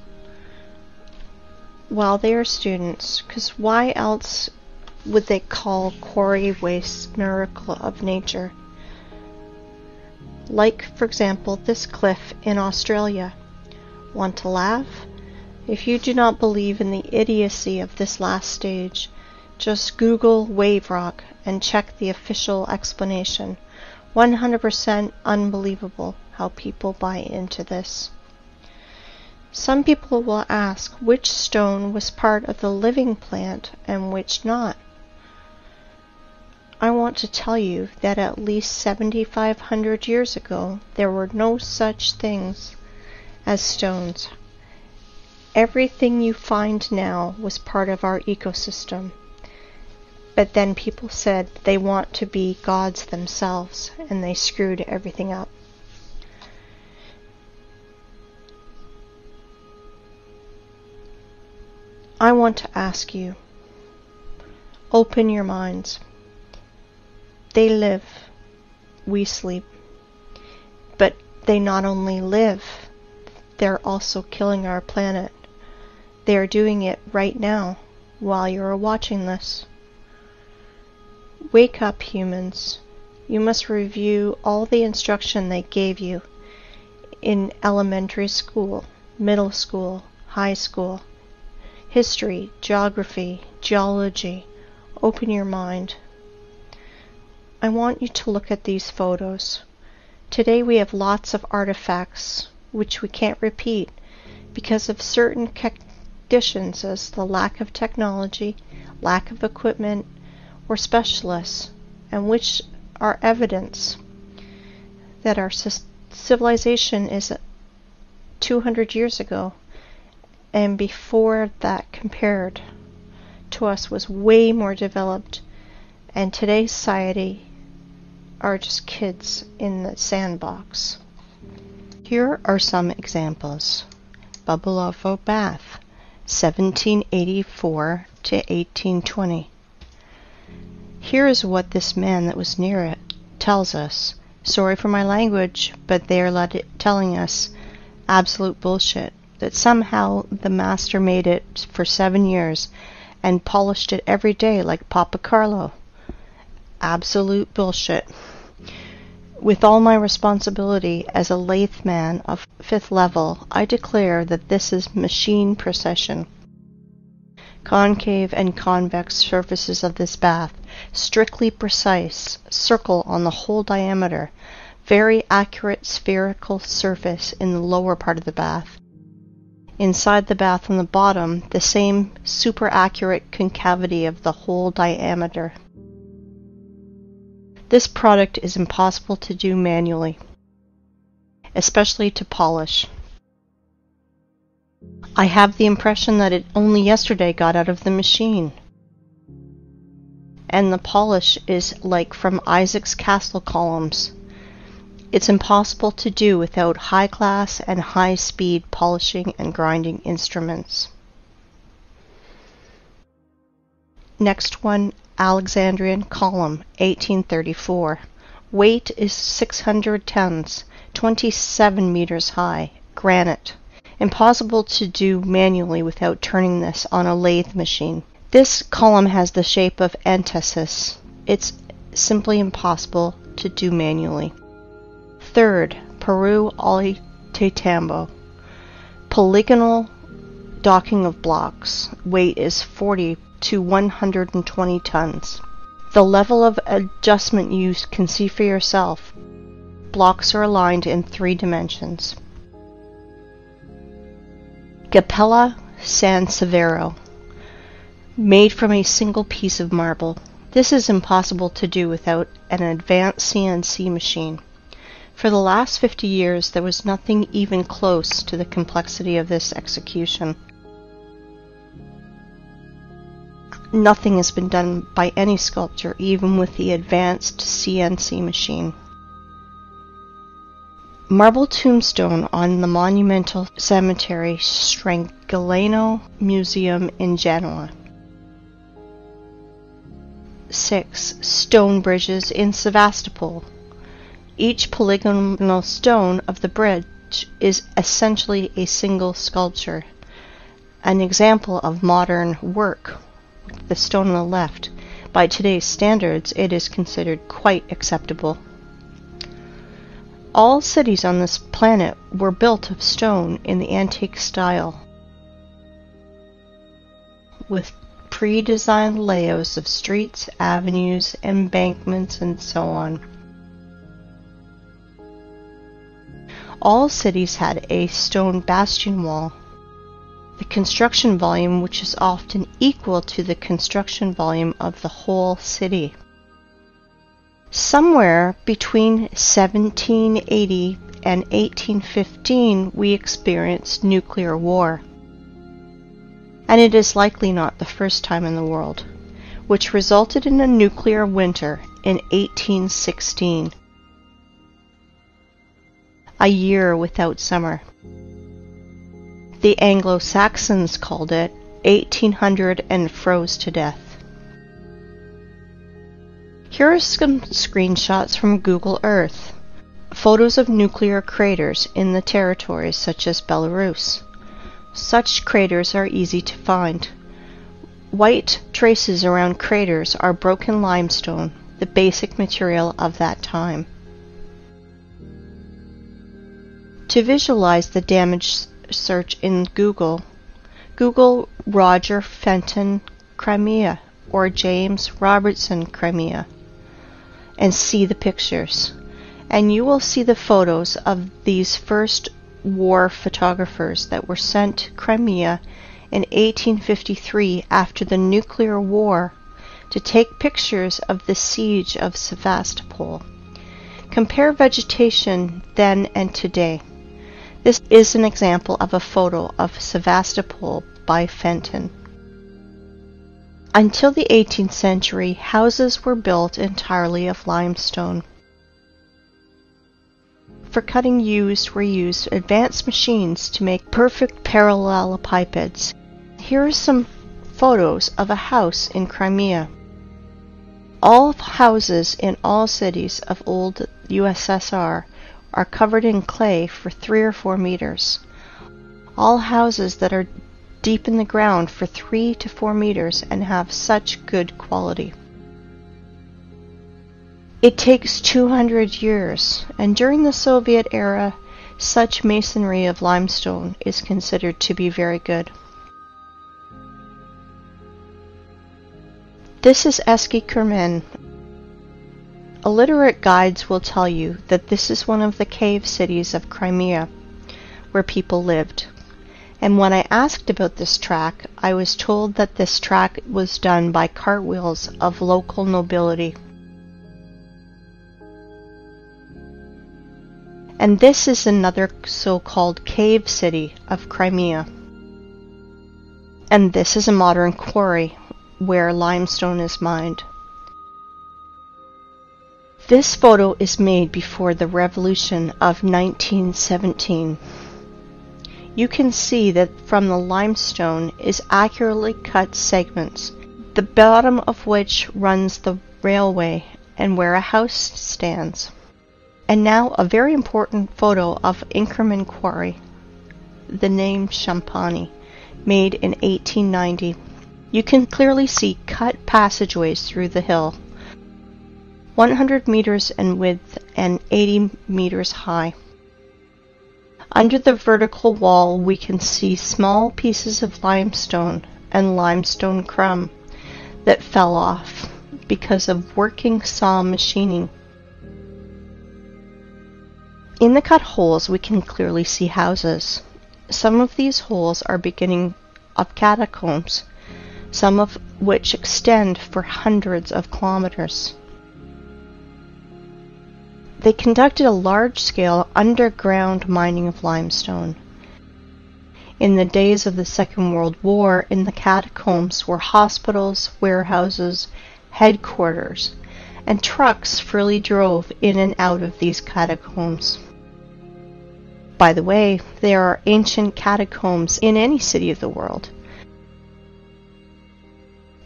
while they are students, because why else would they call quarry waste miracle of nature? Like, for example, this cliff in Australia. Want to laugh? If you do not believe in the idiocy of this last stage, just Google wave rock and check the official explanation. 100% unbelievable how people buy into this. Some people will ask which stone was part of the living plant and which not. I want to tell you that at least 7,500 years ago there were no such things as stones. Everything you find now was part of our ecosystem. But then people said they want to be gods themselves, and they screwed everything up. I want to ask you, open your minds. They live, we sleep. But they not only live, they're also killing our planet. They are doing it right now while you're watching this. Wake up, humans. You must review all the instruction they gave you in elementary school, middle school, high school, history, geography, geology. Open your mind. I want you to look at these photos. Today we have lots of artifacts which we can't repeat because of certain conditions as the lack of technology, lack of equipment, or specialists, and which are evidence that our civilization is 200 years ago, and before that compared to us was way more developed, and today's society are just kids in the sandbox. Here are some examples. Bubbleovo Bath, 1784 to 1820. Here is what this man that was near it tells us. Sorry for my language, but they are telling us absolute bullshit. That somehow the master made it for 7 years and polished it every day like Papa Carlo. Absolute bullshit. With all my responsibility as a lathe man of 5th level, I declare that this is machine precision. Concave and convex surfaces of this bath, strictly precise, circle on the whole diameter, very accurate spherical surface in the lower part of the bath. Inside the bath on the bottom, the same super accurate concavity of the whole diameter. This product is impossible to do manually, especially to polish. I have the impression that it only yesterday got out of the machine. And the polish is like from Isaac's castle columns. It's impossible to do without high-class and high-speed polishing and grinding instruments. Next one, Alexandrian column, 1834. Weight is 600 tons, 27 meters high, granite. Impossible to do manually without turning this on a lathe machine. This column has the shape of antithesis. It's simply impossible to do manually. Third, Peru Ollantaytambo. Polygonal docking of blocks. Weight is 40 to 120 tons. The level of adjustment you can see for yourself. Blocks are aligned in 3 dimensions. Capella San Severo. Made from a single piece of marble. This is impossible to do without an advanced CNC machine. For the last 50 years, there was nothing even close to the complexity of this execution. Nothing has been done by any sculptor, even with the advanced CNC machine. Marble tombstone on the monumental cemetery Strangellano Museum in Genoa. 6. Stone bridges in Sevastopol. Each polygonal stone of the bridge is essentially a single sculpture. An example of modern work. The stone on the left. By today's standards, it is considered quite acceptable. All cities on this planet were built of stone in the antique style, with pre-designed layouts of streets, avenues, embankments, and so on. All cities had a stone bastion wall. The construction volume, which is often equal to the construction volume of the whole city. Somewhere between 1780 and 1815 we experienced nuclear war. And it is likely not the first time in the world, which resulted in a nuclear winter in 1816. A year without summer. The Anglo-Saxons called it 1800 and froze to death. Here are some screenshots from Google Earth. Photos of nuclear craters in the territories such as Belarus. Such craters are easy to find. White traces around craters are broken limestone, the basic material of that time. To visualize the damage, search in Google Roger Fenton Crimea or James Robertson Crimea and see the pictures. And you will see the photos of these first war photographers that were sent to Crimea in 1853 after the nuclear war to take pictures of the siege of Sevastopol. Compare vegetation then and today. This is an example of a photo of Sevastopol by Fenton. Until the 18th century, houses were built entirely of limestone. for cutting were used advanced machines to make perfect parallelepipeds. Here are some photos of a house in Crimea. All houses in all cities of old USSR are covered in clay for 3 or 4 meters. All houses that are deep in the ground for 3 to 4 meters and have such good quality. It takes 200 years, and during the Soviet era, such masonry of limestone is considered to be very good. This is Eski Kurmen. Illiterate guides will tell you that this is one of the cave cities of Crimea, where people lived. And when I asked about this track, I was told that this track was done by cartwheels of local nobility. And this is another so-called cave city of Crimea. And this is a modern quarry where limestone is mined. This photo is made before the revolution of 1917. You can see that from the limestone is accurately cut segments, the bottom of which runs the railway and where a house stands. And now a very important photo of Inkerman Quarry, the name Champani, made in 1890. You can clearly see cut passageways through the hill, 100 meters in width and 80 meters high. Under the vertical wall we can see small pieces of limestone and limestone crumb that fell off because of working saw machining. In the cut holes we can clearly see houses. Some of these holes are beginning of catacombs, some of which extend for hundreds of kilometers. They conducted a large-scale underground mining of limestone. In the days of the Second World War, in the catacombs were hospitals, warehouses, headquarters, and trucks freely drove in and out of these catacombs. By the way, there are ancient catacombs in any city of the world.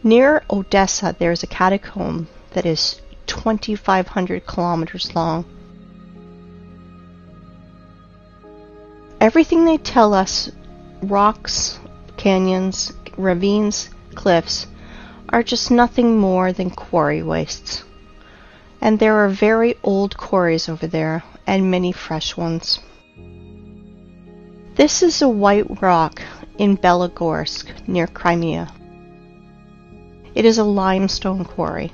Near Odessa, there is a catacomb that is 2,500 kilometers long. Everything they tell us, rocks, canyons, ravines, cliffs, are just nothing more than quarry wastes. And there are very old quarries over there, and many fresh ones. This is a white rock in Belogorsk, near Crimea. It is a limestone quarry.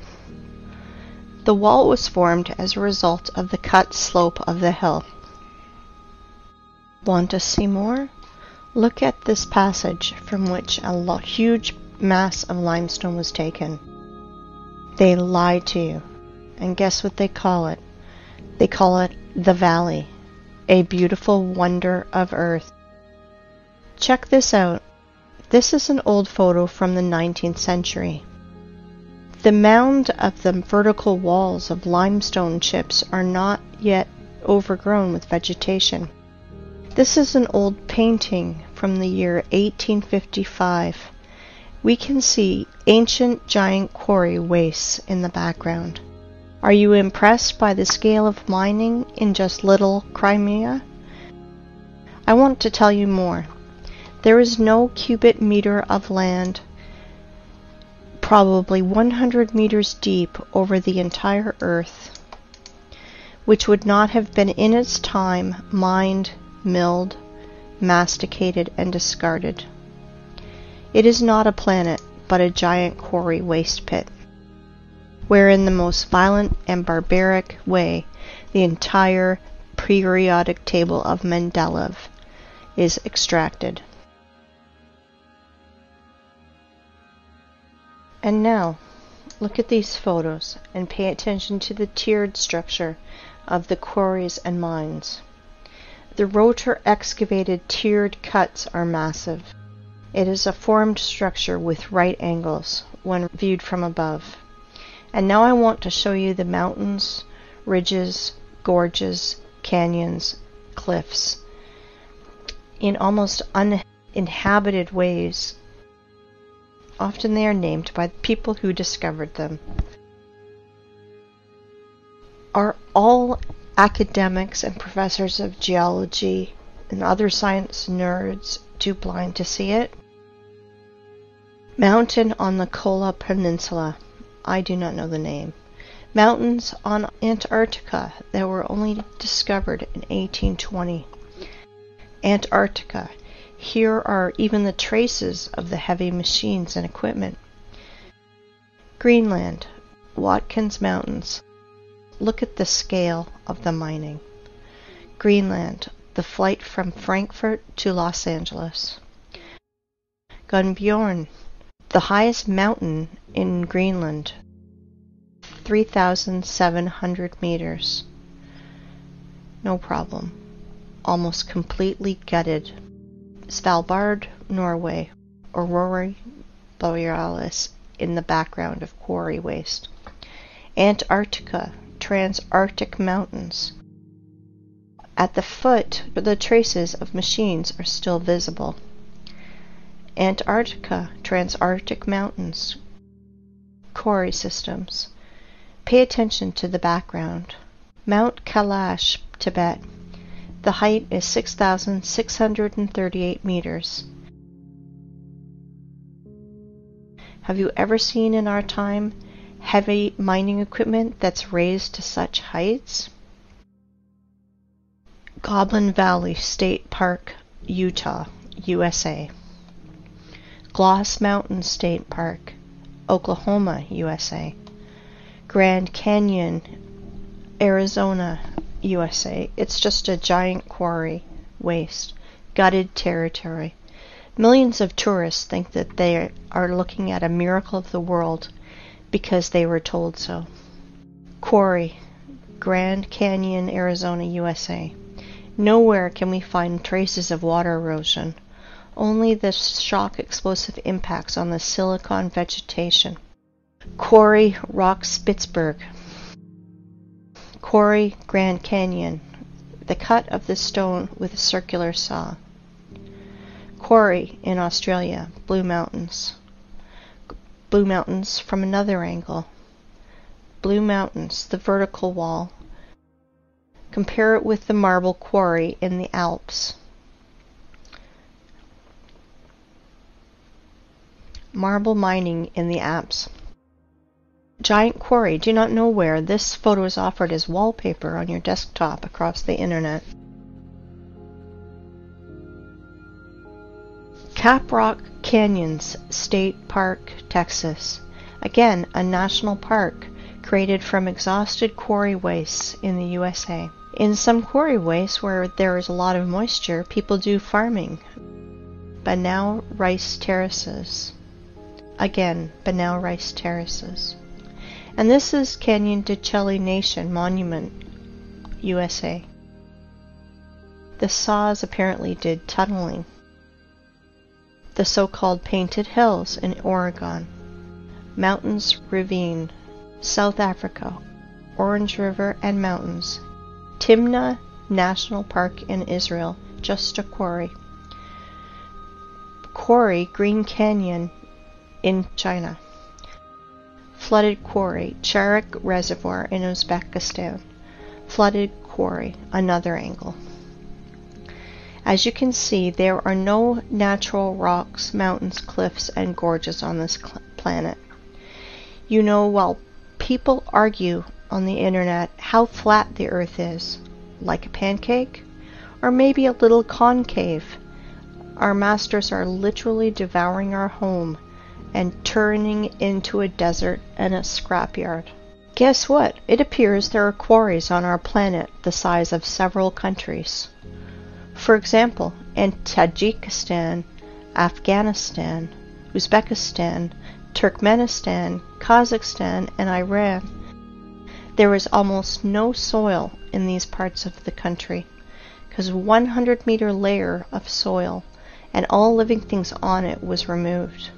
The wall was formed as a result of the cut slope of the hill. Want to see more? Look at this passage from which a huge mass of limestone was taken. They lied to you. And guess what they call it? They call it the Valley, a beautiful wonder of earth. Check this out. This is an old photo from the 19th century. The mound of the vertical walls of limestone chips are not yet overgrown with vegetation. This is an old painting from the year 1855. We can see ancient giant quarry wastes in the background. Are you impressed by the scale of mining in just little Crimea? I want to tell you more. There is no cubic meter of land probably 100 meters deep over the entire earth, which would not have been in its time mined, milled, masticated, and discarded. It is not a planet, but a giant quarry waste pit, where in the most violent and barbaric way the entire periodic table of Mendeleev is extracted. And now, look at these photos and pay attention to the tiered structure of the quarries and mines. The rotor excavated tiered cuts are massive. It is a formed structure with right angles when viewed from above. And now I want to show you the mountains, ridges, gorges, canyons, cliffs, in almost uninhabited ways. Often they are named by the people who discovered them. Are all academics and professors of geology and other science nerds too blind to see it? Mountain on the Kola Peninsula. I do not know the name. Mountains on Antarctica that were only discovered in 1820. Antarctica. Here are even the traces of the heavy machines and equipment. Greenland. Watkins Mountains. Look at the scale of the mining. Greenland. The flight from Frankfurt to Los Angeles. Gunbjorn. The highest mountain in Greenland. 3,700 meters. No problem. Almost completely gutted. Svalbard, Norway. Aurora Borealis in the background of quarry waste. Antarctica, Transantarctic Mountains. At the foot, the traces of machines are still visible. Antarctica, Transantarctic Mountains. Quarry systems. Pay attention to the background. Mount Kailash, Tibet. The height is 6,638 meters. Have you ever seen in our time heavy mining equipment that's raised to such heights? Goblin Valley State Park, Utah, USA. Gloss Mountain State Park, Oklahoma, USA. Grand Canyon, Arizona, USA. It's just a giant quarry, waste, gutted territory. Millions of tourists think that they are looking at a miracle of the world because they were told so. Quarry, Grand Canyon, Arizona, USA. Nowhere can we find traces of water erosion, only the shock explosive impacts on the silicon vegetation. Quarry, Rock Spitzberg. Quarry, Grand Canyon. The cut of the stone with a circular saw. Quarry in Australia, Blue Mountains. Blue Mountains from another angle. Blue Mountains, the vertical wall. Compare it with the marble quarry in the Alps. Marble mining in the Alps. Giant quarry. Do not know where. This photo is offered as wallpaper on your desktop across the internet. Caprock Canyons State Park, Texas. Again, a national park created from exhausted quarry wastes in the USA. In some quarry wastes where there is a lot of moisture, people do farming. Banao rice terraces. Again, Banao rice terraces. And this is Canyon de Chelly Nation Monument, USA. The saws apparently did tunneling. The so-called Painted Hills in Oregon. Mountains Ravine, South Africa. Orange River and Mountains. Timna National Park in Israel, just a quarry. Quarry, Green Canyon in China. Flooded quarry, Charak Reservoir in Uzbekistan. Flooded quarry, another angle. As you can see, there are no natural rocks, mountains, cliffs, and gorges on this planet. You know, while people argue on the internet how flat the Earth is, like a pancake, or maybe a little concave, our masters are literally devouring our home and turning into a desert and a scrapyard. Guess what? It appears there are quarries on our planet the size of several countries. For example, in Tajikistan, Afghanistan, Uzbekistan, Turkmenistan, Kazakhstan, and Iran, there is almost no soil in these parts of the country, because a 100-meter layer of soil and all living things on it was removed.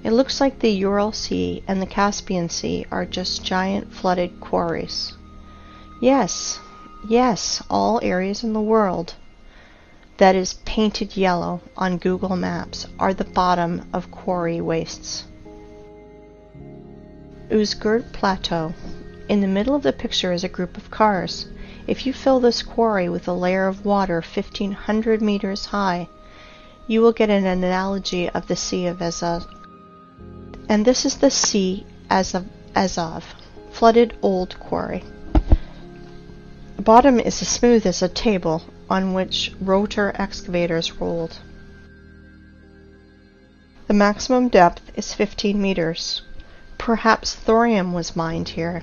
It looks like the Ural Sea and the Caspian Sea are just giant flooded quarries. Yes, all areas in the world that is painted yellow on Google Maps are the bottom of quarry wastes. Uzgurt Plateau. In the middle of the picture is a group of cars. If you fill this quarry with a layer of water 1,500 meters high, you will get an analogy of the Sea of Azov. And this is the Sea Azov, flooded old quarry. The bottom is as smooth as a table on which rotor excavators rolled. The maximum depth is 15 meters. Perhaps thorium was mined here.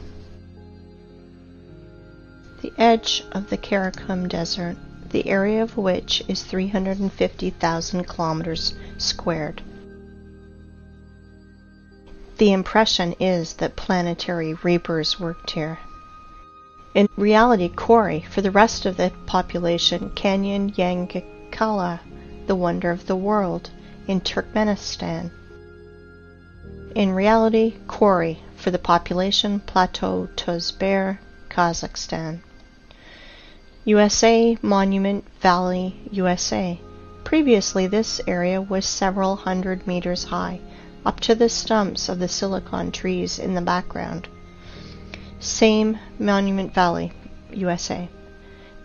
The edge of the Karakum Desert, the area of which is 350,000 kilometers squared. The impression is that planetary reapers worked here. In reality, Kori, for the rest of the population, Canyon Yangakala, the wonder of the world, in Turkmenistan. In reality, Kori, for the population, Plateau Tozber, Kazakhstan. USA Monument Valley, USA. Previously, this area was several hundred meters high, up to the stumps of the silicon trees in the background. Same Monument Valley, USA.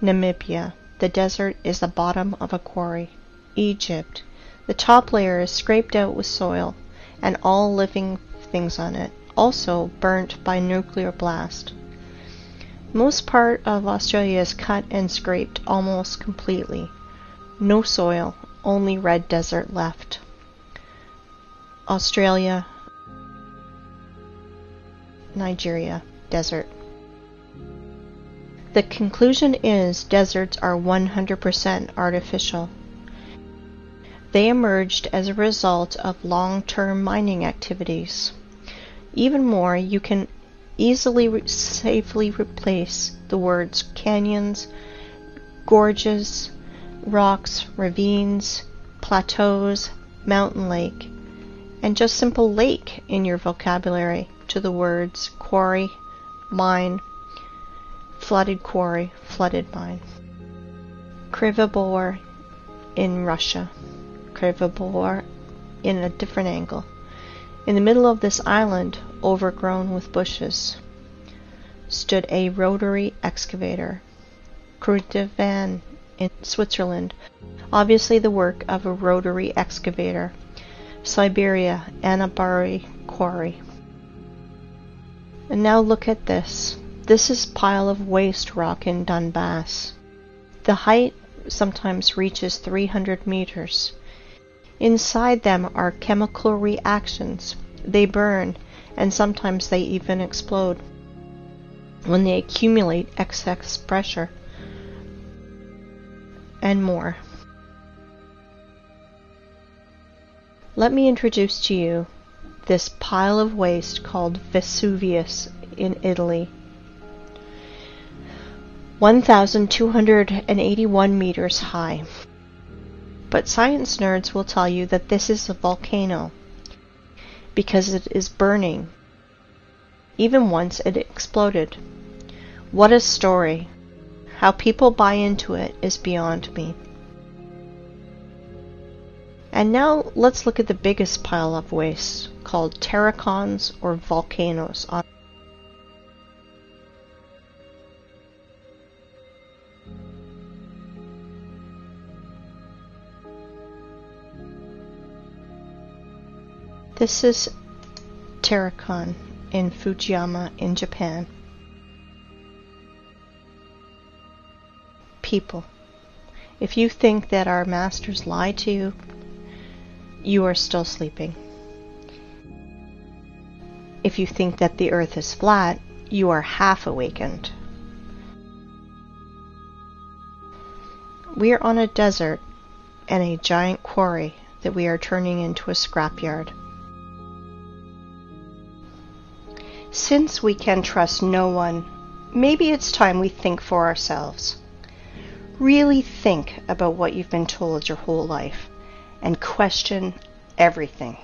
Namibia. The desert is the bottom of a quarry. Egypt. The top layer is scraped out with soil and all living things on it, also burnt by nuclear blast. Most part of Australia is cut and scraped almost completely. No soil, only red desert left. Australia, Nigeria, desert. The conclusion is deserts are 100% artificial. They emerged as a result of long-term mining activities. Even more, you can easily safely replace the words canyons, gorges, rocks, ravines, plateaus, mountain lake, and just simple lake in your vocabulary to the words quarry, mine, flooded quarry, flooded mine. Krivobor in Russia. Krivobor in a different angle. In the middle of this island, overgrown with bushes, stood a rotary excavator. Kruitvann in Switzerland, obviously the work of a rotary excavator. Siberia, Annabari Quarry. And now look at this. This is pile of waste rock in Donbass. The height sometimes reaches 300 meters. Inside them are chemical reactions. They burn, and sometimes they even explode when they accumulate excess pressure, and more. Let me introduce to you this pile of waste called Vesuvius in Italy. 1,281 meters high. But science nerds will tell you that this is a volcano because it is burning. Even once it exploded. What a story. How people buy into it is beyond me. And now let's look at the biggest pile of waste called terracons or volcanoes. This is Terracon in Fujiyama in Japan. People, if you think that our masters lie to you, you are still sleeping. If you think that the earth is flat, you are half awakened. We are on a desert and a giant quarry that we are turning into a scrapyard. Since we can trust no one, maybe it's time we think for ourselves. Really think about what you've been told your whole life and question everything.